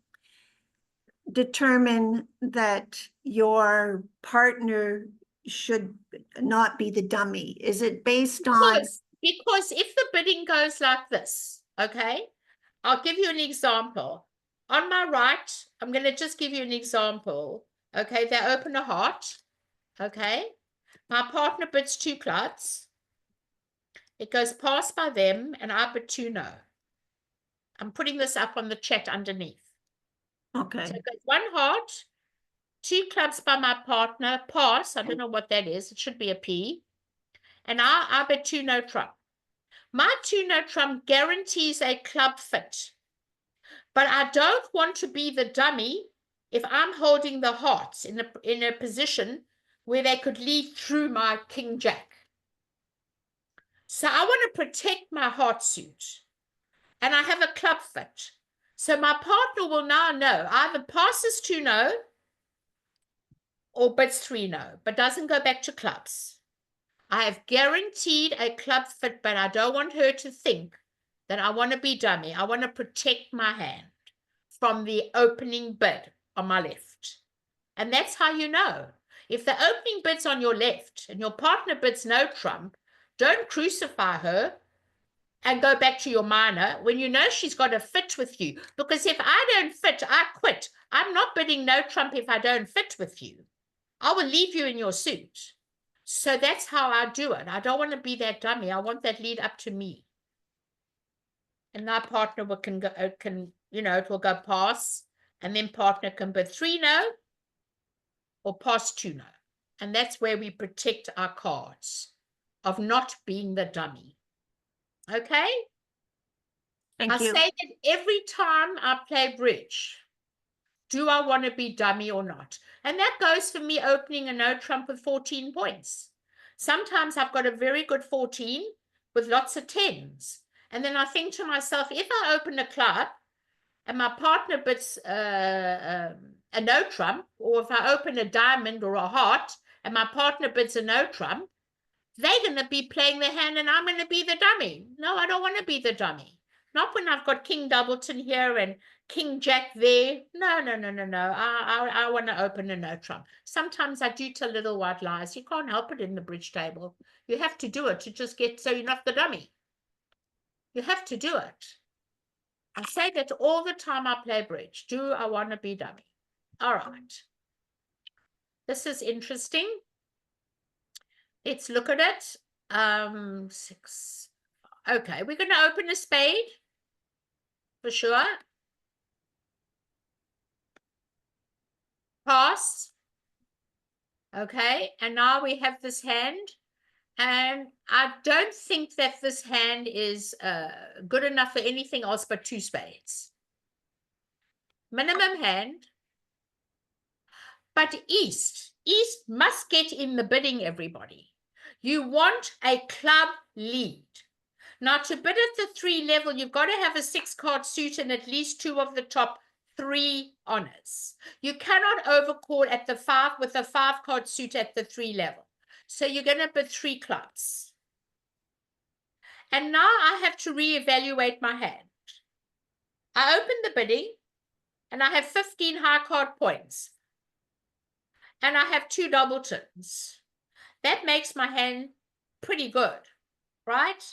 determine that your partner should not be the dummy? Is it based on? Because if the bidding goes like this, okay, I'll give you an example. On my right, I'm going to just give you an example. Okay, they open a heart. Okay, my partner bids 2 clubs. It goes past by them, and I bid 2 no. I'm putting this up on the chat underneath. Okay. So it goes 1 heart, 2 clubs by my partner, pass. I don't know what that is. It should be a P. And I bid 2 no trump. My 2 no trump guarantees a club fit. But I don't want to be the dummy if I'm holding the hearts in a position where they could lead through my king jack. So I want to protect my heart suit. And I have a club fit. So my partner will now know either passes 2 no or bids 3 no, but doesn't go back to clubs. I have guaranteed a club fit, but I don't want her to think that I want to be dummy. I want to protect my hand from the opening bid on my left. And that's how you know. If the opening bid's on your left and your partner bids no trump, don't crucify her and go back to your minor when you know she's got a fit with you. Because if I don't fit, I quit. I'm not bidding no trump if I don't fit with you. I will leave you in your suit. So that's how I do it. I don't want to be that dummy. I want that lead up to me. And my partner can it will go pass, and then partner can bid 3 no or pass 2 no. And that's where we protect our cards of not being the dummy. Okay? Thank I you. say that every time I play bridge. Do I want to be dummy or not? And that goes for me opening a no trump with 14 points. Sometimes I've got a very good 14 with lots of 10s. And then I think to myself, if I open a club and my partner bids a no trump, or if I open a diamond or a heart and my partner bids a no trump, they're going to be playing their hand and I'm going to be the dummy. No, I don't want to be the dummy. Not when I've got King Doubleton here and King Jack there. No. I want to open a no trump. Sometimes I do tell little white lies. You can't help it in the bridge table. You have to do it to just get so you're not the dummy. You have to do it. I say that all the time I play bridge. Do I want to be dummy? All right. This is interesting. Let's look at it. 6. Okay, we're going to open a spade for sure. Pass. Okay, and now we have this hand, and I don't think that this hand is good enough for anything else but 2 spades. Minimum hand. But East must get in the bidding, everybody. You want a club lead. Now, to bid at the 3 level, you've got to have a 6-card suit and at least 2 of the top 3 honors. You cannot overcall at the 5 with a 5-card suit at the 3 level. So you're going to bid 3 clubs. And now I have to reevaluate my hand. I open the bidding and I have 15 high card points. And I have 2 doubletons. That makes my hand pretty good, right?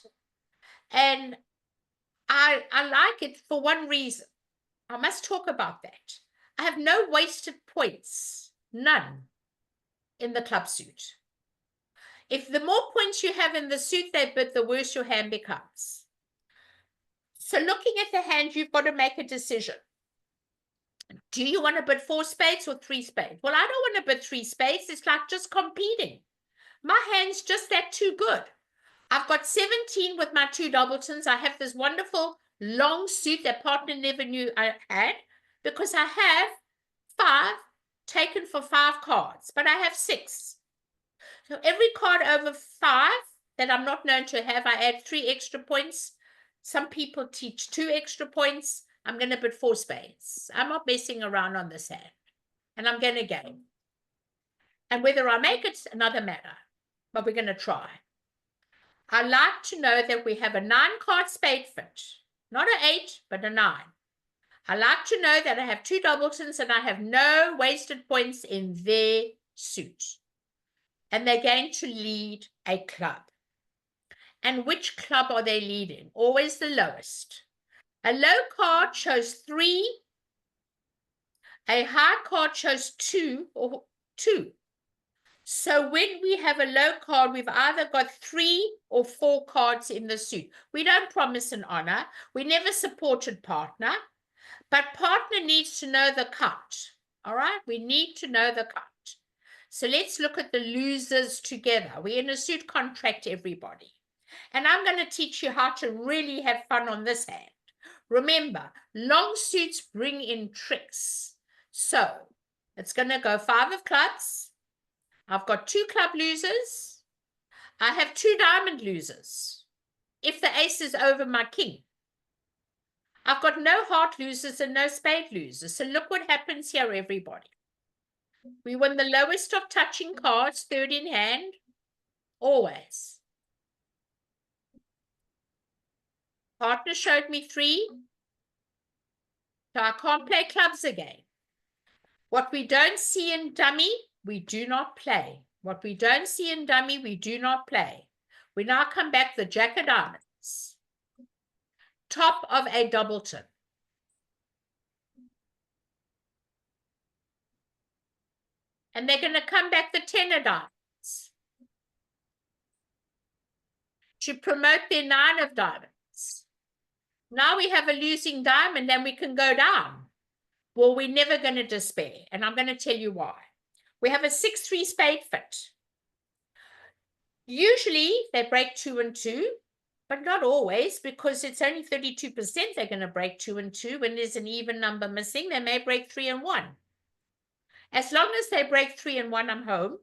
And I like it for one reason. I must talk about that. I have no wasted points, none, in the club suit. If the more points you have in the suit they bid, the worse your hand becomes. So looking at the hand, you've got to make a decision. Do you want to bid 4 spades or 3 spades? Well, I don't want to bid 3 spades. It's like just competing. My hand's just that too good. I've got 17 with my 2 doubletons. I have this wonderful long suit that partner never knew I had because I have 5 taken for 5 cards, but I have 6. So every card over 5 that I'm not known to have, I add 3 extra points. Some people teach 2 extra points. I'm going to bid 4 spades. I'm not messing around on this hand. And I'm going to game. And whether I make it's another matter. But we're going to try. I like to know that we have a 9-card spade fit. Not an 8, but a 9. I like to know that I have 2 doubletons and I have no wasted points in their suit. And they're going to lead a club. And which club are they leading? Always the lowest. A low card shows 3. A high card shows 2 or 2. So when we have a low card, we've either got 3 or 4 cards in the suit. We don't promise an honor. We never supported partner. But partner needs to know the count. All right? We need to know the count. So let's look at the losers together. We're in a suit contract, everybody. And I'm going to teach you how to really have fun on this hand. Remember, long suits bring in tricks. So it's going to go 5 of clubs. I've got 2 club losers. I have 2 diamond losers. If the ace is over my king. I've got no heart losers and no spade losers. So look what happens here, everybody. We win the lowest of touching cards, 3rd in hand, always. Partner showed me 3. So I can't play clubs again. What we don't see in dummy, we do not play. What we don't see in dummy, we do not play. We now come back the jack of diamonds. Top of a doubleton. And they're going to come back the 10 of diamonds. To promote their 9 of diamonds. Now we have a losing diamond and we can go down. Well, we're never going to despair. And I'm going to tell you why. We have a 6-3 spade fit. Usually they break 2 and 2, but not always because it's only 32% they're going to break 2 and 2. When there's an even number missing, they may break 3 and 1. As long as they break 3 and 1, I'm home.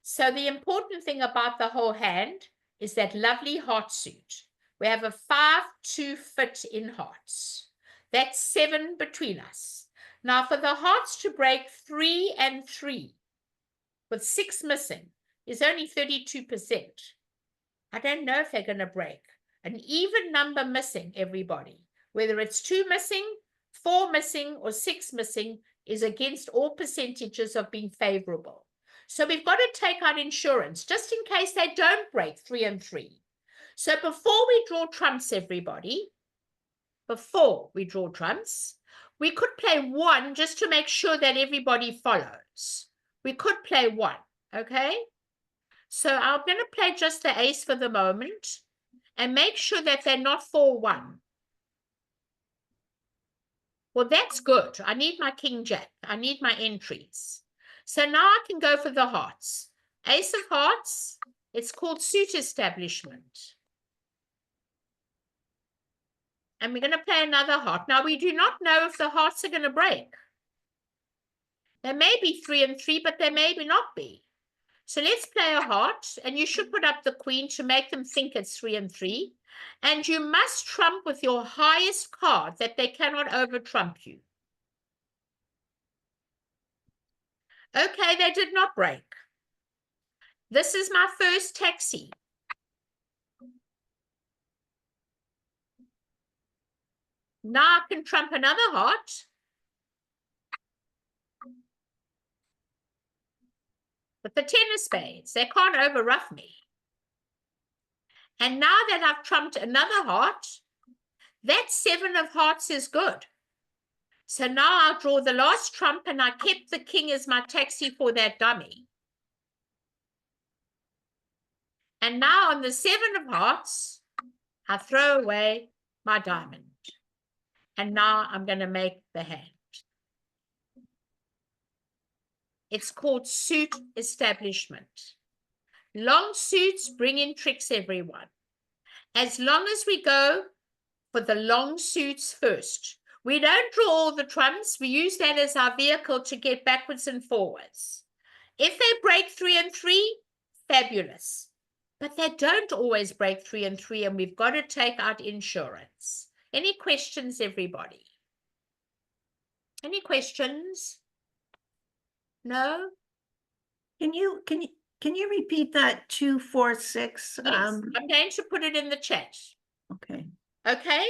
So the important thing about the whole hand is that lovely heart suit. We have a 5-2 fit in hearts. That's 7 between us. Now for the hearts to break 3 and 3 with 6 missing is only 32%. I don't know if they're going to break. An even number missing, everybody, whether it's 2 missing, 4 missing, or 6 missing, is against all percentages of being favorable. So we've got to take out insurance just in case they don't break 3 and 3. So before we draw trumps, everybody, we could play 1 just to make sure that everybody follows. We could play 1, okay? So I'm going to play just the ace for the moment and make sure that they're not 4-1. Well, that's good. I need my king jack. I need my entries. So now I can go for the hearts. Ace of hearts, it's called suit establishment. And we're going to play another heart. Now, we do not know if the hearts are going to break. There may be 3 and 3, but there may not be. So let's play a heart, and you should put up the queen to make them think it's 3 and 3. And you must trump with your highest card that they cannot over-trump you. Okay, they did not break. This is my first taxi. Now I can trump another heart. With the 10 of spades, they can't over-ruff me. And now that I've trumped another heart, that 7 of hearts is good. So now I'll draw the last trump, and I kept the king as my taxi for that dummy. And now on the 7 of hearts, I throw away my diamond. And now I'm going to make the hand. It's called suit establishment. Long suits bring in tricks, everyone. As long as we go for the long suits first. We don't draw all the trumps. We use that as our vehicle to get backwards and forwards. If they break 3 and 3, fabulous. But they don't always break 3 and 3, and we've got to take out insurance. Any questions, everybody? Any questions? No? Can you repeat that 2, 4, 6? Yes, I'm going to put it in the chat. Okay. Okay?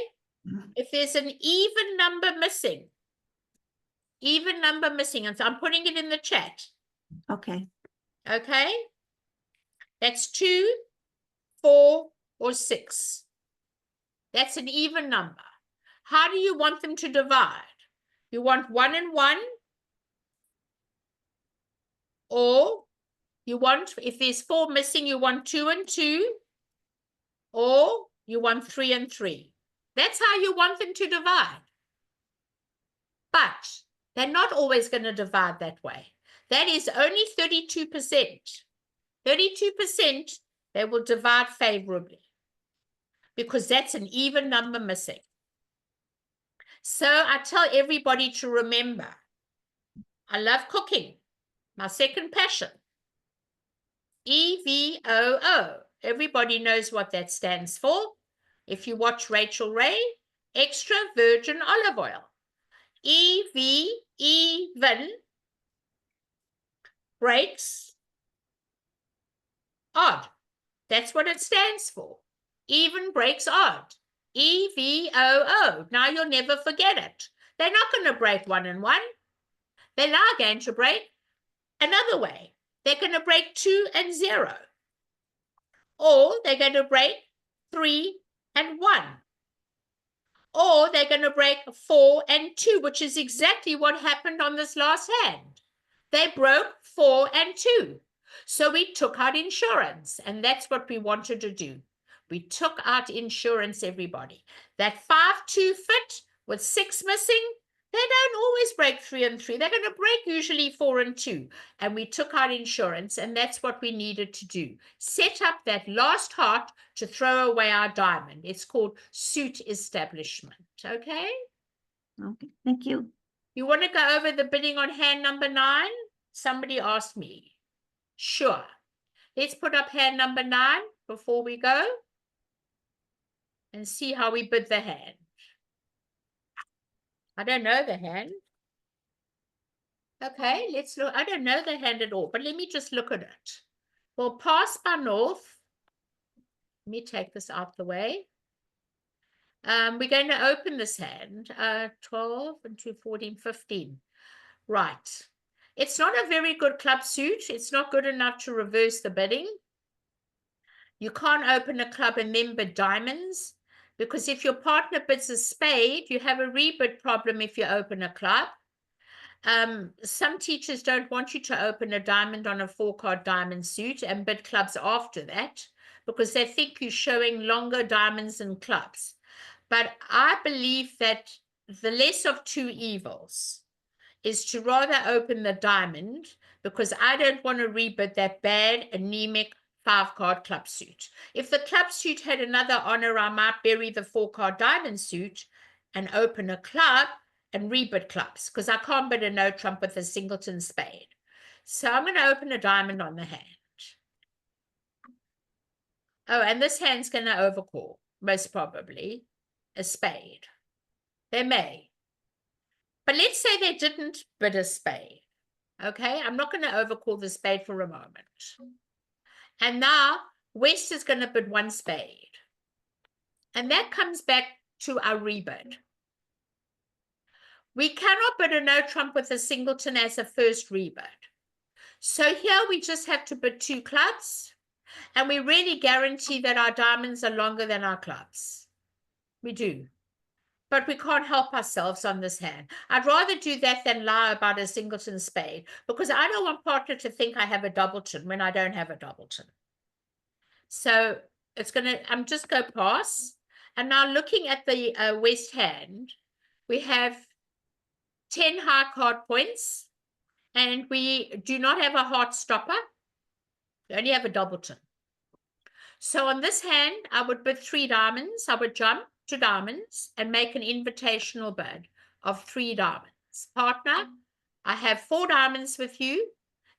If there's an even number missing, and so I'm putting it in the chat. Okay. Okay? That's 2, 4, or 6. That's an even number. How do you want them to divide? You want 1 and 1, or you want, if there's 4 missing, you want 2 and 2, or you want 3 and 3. That's how you want them to divide. But they're not always going to divide that way. That is only 32%. 32% they will divide favorably, because that's an even number missing. So I tell everybody to remember, I love cooking, my second passion. EVOO. Everybody knows what that stands for. If you watch Rachel Ray, extra virgin olive oil. EV, even, breaks odd. That's what it stands for. Even breaks odd. EVOO. Now you'll never forget it. They're not going to break 1 and 1. They're now going to break another way. They're going to break 2 and 0. Or they're going to break 3 and 1. Or they're going to break 4 and 2, which is exactly what happened on this last hand. They broke 4 and 2. So we took out insurance, and that's what we wanted to do. We took out insurance, everybody. That 5-2 fit with 6 missing, they don't always break 3 and 3. They're going to break usually 4 and 2. And we took out insurance, and that's what we needed to do. Set up that last heart to throw away our diamond. It's called suit establishment. Okay? Okay. Thank you. You want to go over the bidding on hand number 9? Somebody asked me. Sure. Let's put up hand number 9 before we go and see how we bid the hand. I don't know the hand. Okay, let's look. I don't know the hand at all, but let me just look at it. We'll pass by north. Let me take this out the way. We're going to open this hand. 12 and 2, 14, 15. Right. It's not a very good club suit. It's not good enough to reverse the bidding. You can't open a club and then bid diamonds, because if your partner bids a spade, you have a rebid problem if you open a club. Some teachers don't want you to open a diamond on a 4-card diamond suit and bid clubs after that, because they think you're showing longer diamonds and clubs. But I believe that the less of two evils is to rather open the diamond, because I don't want to rebid that bad, anemic 5-card club suit. If the club suit had another honor, I might bury the 4-card diamond suit and open a club and rebid clubs, because I can't bid a no trump with a singleton spade. So I'm going to open a diamond on the hand. Oh, and this hand's going to overcall, most probably, a spade. They may. But let's say they didn't bid a spade. Okay, I'm not going to overcall the spade for a moment. And now West is going to bid 1 spade. And that comes back to our rebid. We cannot bid a no trump with a singleton as a first rebid. So here we just have to bid 2 clubs. And we really guarantee that our diamonds are longer than our clubs. We do. But we can't help ourselves on this hand. I'd rather do that than lie about a singleton spade, because I don't want partner to think I have a doubleton when I don't have a doubleton. So it's going to, I'm just going to pass. And now looking at the West hand, we have 10 high card points, and we do not have a heart stopper. We only have a doubleton. So on this hand, I would bid 3 diamonds. I would jump to diamonds and make an invitational bid of 3 diamonds. Partner, I have 4 diamonds with you,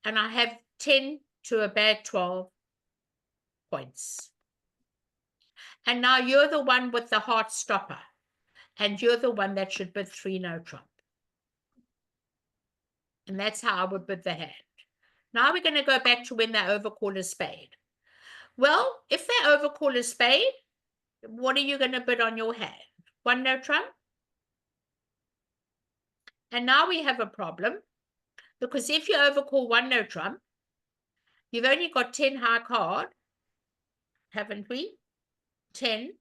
and I have 10 to a bad 12 points. And now you're the one with the heart stopper, and you're the one that should bid 3 no trump. And that's how I would bid the hand. Now we're going to go back to when they overcall a spade. Well, if they overcall a spade, what are you going to bid on your hand? 1 no trump? And now we have a problem, because if you overcall 1 no trump, you've only got 10 high card, haven't we? 10.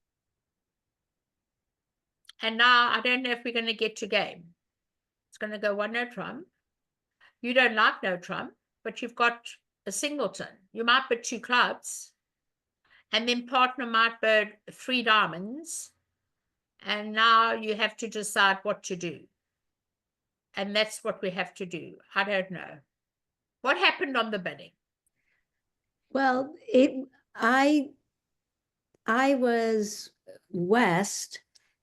And now I don't know if we're going to get to game. It's going to go 1 no trump. You don't like no trump, but you've got a singleton. You might bid 2 clubs, and then partner might bid 3 diamonds, and now you have to decide what to do. And that's what we have to do. I don't know. What happened on the bidding? Well, I was west,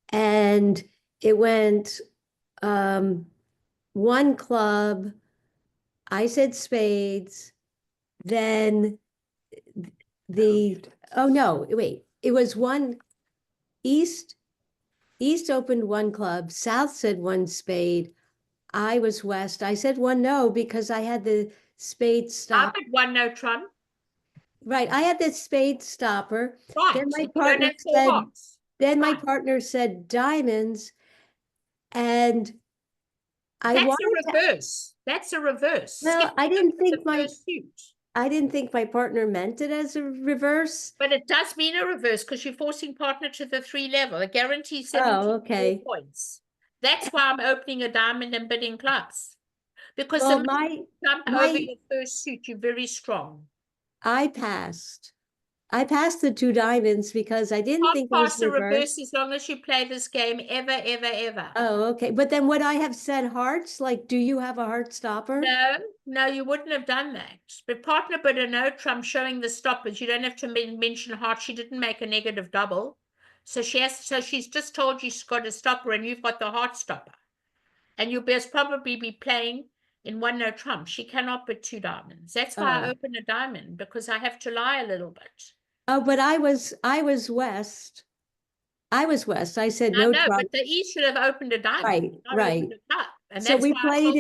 and it went 1 club. I said spades. Then oh no, wait, it was 1 east. East opened 1 club. South said 1 spade. I was west. I said 1 no because I had the spade stop. I bid 1 no trump. Right, I had the spade stopper. Right. Then my You don't partner have 4 said. hearts. Then my Right. partner said diamonds, and I That's wanted a reverse. That's a reverse. Well, Skip I didn't the think my first suit. I didn't think my partner meant it as a reverse. But it does mean a reverse, because you're forcing partner to the 3 level. It guarantees 74 okay. points. That's why I'm opening a diamond and bidding clubs. Because Well, the minute you jump over your first suit, you're very strong. I passed the 2 diamonds because I didn't think it was Pass a reverse. reverse as long as you play this game ever, ever, ever. Oh, okay. But then would I have said hearts? Like, do you have a heart stopper? No, you wouldn't have done that. But partner bid a no trump showing the stoppers. You don't have to mention heart. She didn't make a negative double. So she's just told you she's got a stopper, and you've got the heart stopper. And you'll probably be playing in 1 no trump. She cannot bid 2 diamonds. That's why I open a diamond, because I have to lie a little bit. Oh, but I was west. I was west. I said no know, trump. but the East should have opened a diamond. Right. And so that's we why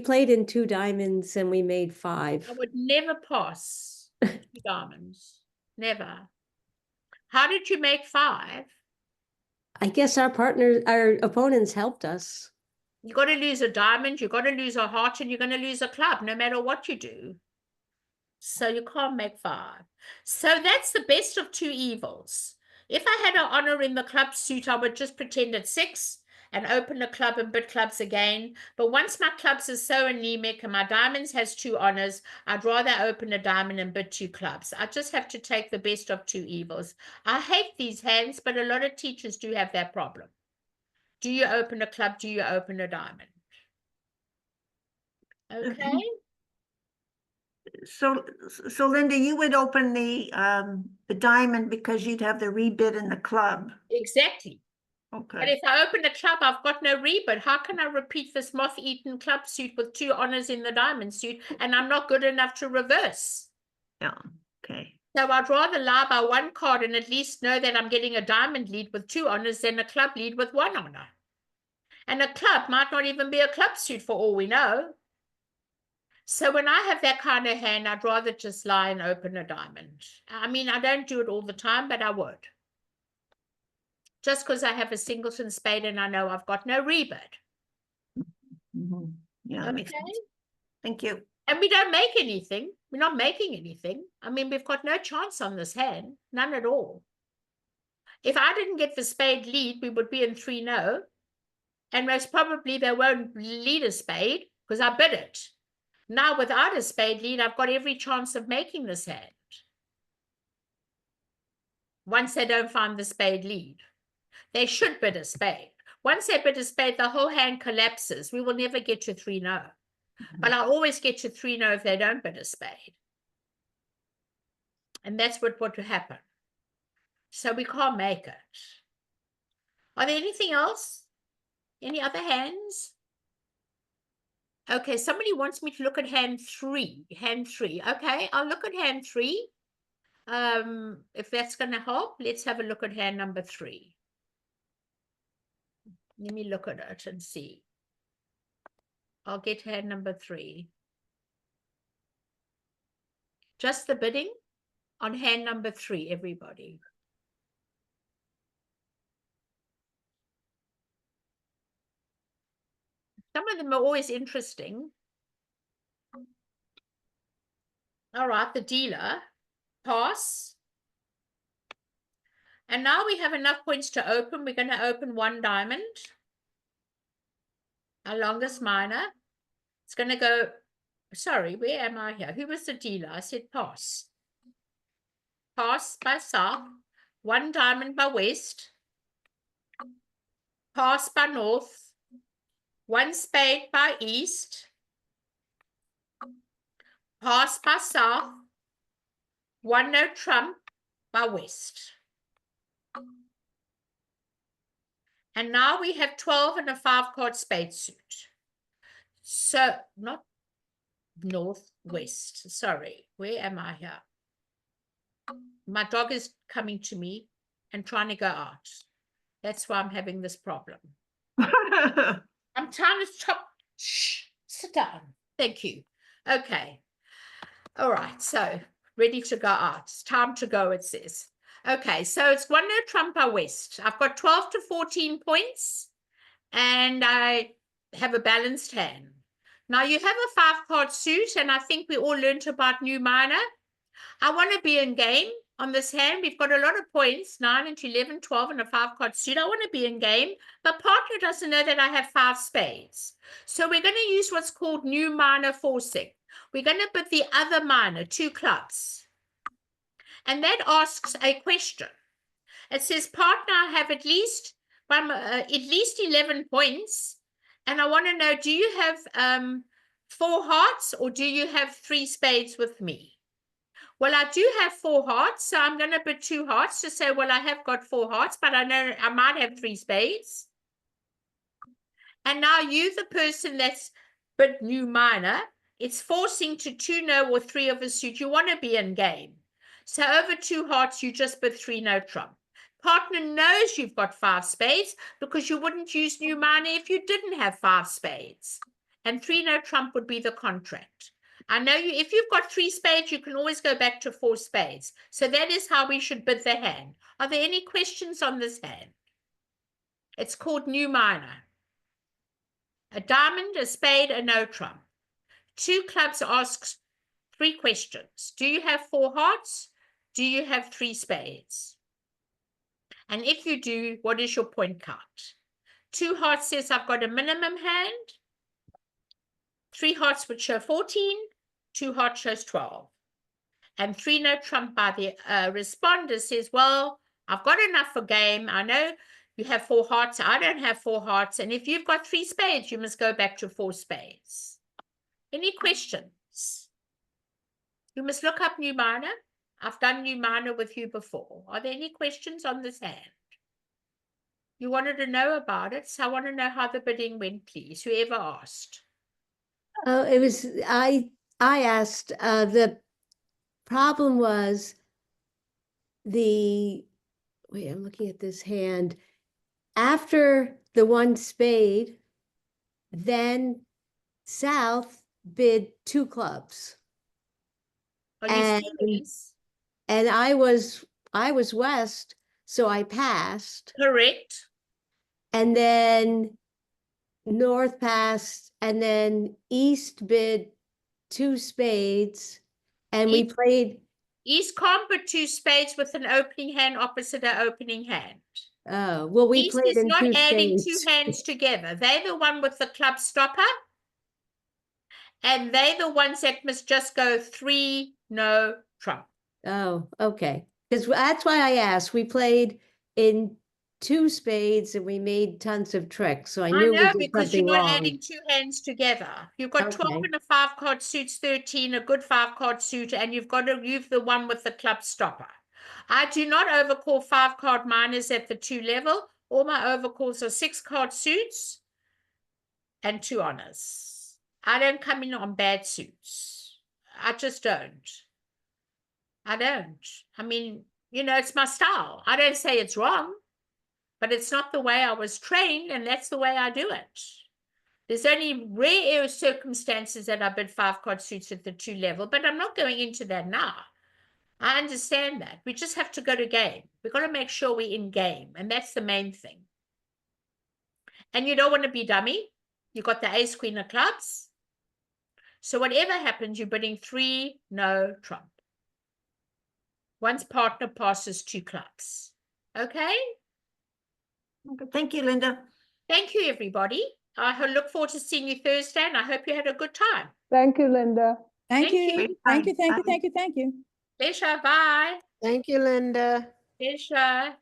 played in 2 diamonds, and we made 5. I would never pass 2 diamonds. Never. How did you make 5? I guess our opponents helped us. You got to lose a diamond, you got to lose a heart, and you're going to lose a club, no matter what you do. So you can't make 5. So that's the best of 2 evils. If I had an honor in the club suit, I would just pretend it's 6 and open a club and bid clubs again. But once my clubs are so anemic and my diamonds has 2 honors, I'd rather open a diamond and bid 2 clubs. I just have to take the best of 2 evils. I hate these hands, but a lot of teachers do have that problem. Do you open a club? Do you open a diamond? Okay. So Linda, you would open the diamond because you'd have the rebid in the club. Exactly. But Okay. if I open a club, I've got no rebid. How can I repeat this moth-eaten club suit with 2 honors in the diamond suit, and I'm not good enough to reverse? Yeah. Okay. So I'd rather lie by 1 card and at least know that I'm getting a diamond lead with 2 honors than a club lead with 1 honor. And a club might not even be a club suit for all we know. So when I have that kind of hand, I'd rather just lie and open a diamond. I mean, I don't do it all the time, but I would. Just because I have a singleton spade and I know I've got no rebid. Mhm. Yeah, that makes Okay. sense. Thank you. And we don't make anything. We're not making anything. I mean, we've got no chance on this hand. None at all. If I didn't get the spade lead, we would be in 3-0. And most probably they won't lead a spade because I bid it. Now, without a spade lead, I've got every chance of making this hand. Once they don't find the spade lead. They should bid a spade. Once they bid a spade, the whole hand collapses. We will never get to 3-0. But I'll always get to 3-0 if they don't bid a spade. And that's what would happen. So we can't make it. Are there anything else? Any other hands? Okay, somebody wants me to look at hand 3. Hand 3. Okay, I'll look at hand 3. If that's going to help, let's have a look at hand number 3. Let me look at it and see. I'll get hand number 3. Just the bidding on hand number 3, everybody. Some of them are always interesting. All right, the dealer, pass. And now we have enough points to open. We're going to open 1 diamond. Our longest minor. It's going to go, sorry, where am I here? Who was the dealer? I said pass. Pass by south. 1 diamond by west. Pass by north. 1 spade by east. Pass by south. 1 no trump by west. And now we have 12 and a 5-card spade suit. So, not northwest, sorry. Where am I here? My dog is coming to me and trying to go out. That's why I'm having this problem. I'm trying to stop. Shh, sit down. Thank you. Okay. All right. So ready to go out. It's time to go, it says. Okay. So it's 1 no trump by west. I've got 12 to 14 points and I have a balanced hand. Now you have a 5-card suit and I think we all learned about new minor. I want to be in game on this hand. We've got a lot of points, 9 and 11, 12 and a 5-card suit. I want to be in game, but partner doesn't know that I have 5 spades. So we're going to use what's called new minor forcing. We're going to put the other minor, 2 clubs. And that asks a question. It says, partner, I have at least 11 points. And I want to know, do you have 4 hearts or do you have 3 spades with me? Well, I do have 4 hearts, so I'm going to put 2 hearts to say, well, I have got 4 hearts, but I know I might have 3 spades. And now you, the person that's bid new minor, it's forcing to 2 no or 3 of a suit. You want to be in game. So over 2 hearts, you just bid 3 no trump. Partner knows you've got 5 spades because you wouldn't use new minor if you didn't have 5 spades. And 3 no trump would be the contract. I know you, if you've got 3 spades, you can always go back to 4 spades. So that is how we should bid the hand. Are there any questions on this hand? It's called new minor. A diamond, a spade, a no trump. 2 clubs asks 3 questions. Do you have 4 hearts? Do you have 3 spades? And if you do, what is your point count? 2 hearts says I've got a minimum hand. 3 hearts would show 14. 2 hearts shows 12. And 3 no trump by the responder says, well, I've got enough for game. I know you have 4 hearts. I don't have 4 hearts. And if you've got 3 spades, you must go back to 4 spades. Any questions? You must look up new minor. I've done new minor with you before. Are there any questions on this hand? You wanted to know about it, so I want to know how the bidding went, please. Whoever asked. Oh, it was, I asked, the problem was wait, I'm looking at this hand. After the one spade, then South bid 2 clubs. Are you serious? And I was West, so I passed. Correct. And then North passed, and then East bid 2 spades, and we East- played. East can't put 2 spades with an opening hand opposite an opening hand. Oh, well, we East played is in not 2 adding spades. 2 hands together. They're the one with the club stopper. And they're the ones that must just go 3, no trump. Oh, okay. Because that's why I asked. We played in 2 spades and we made tons of tricks. So I knew we know, did because you're something not wrong. adding 2 hands together. You've got 12 Okay. and a 5-card suits, 13, a good 5-card suit, and you've got to use the one with the club stopper. I do not overcall 5-card minors at the 2 level. All my overcalls are 6-card suits and 2 honors. I don't come in on bad suits. I just don't. I don't. I mean, you know, it's my style. I don't say it's wrong, but it's not the way I was trained, and that's the way I do it. There's only rare circumstances that I bid 5-card suits at the 2 level, but I'm not going into that now. I understand that. We just have to go to game. We've got to make sure we're in game, and that's the main thing. And you don't want to be dummy. You've got the ace, queen of clubs. So whatever happens, you're bidding 3, no trump. One's partner passes 2 clubs. Okay? Okay, thank you, Linda. Thank you, everybody. I look forward to seeing you Thursday, and I hope you had a good time. Thank you, Linda. Thank Thank you. you. Thank you. Thank you. Bye. Thank you. Thank you. Pleasure. Bye. Thank you, Linda. Pleasure.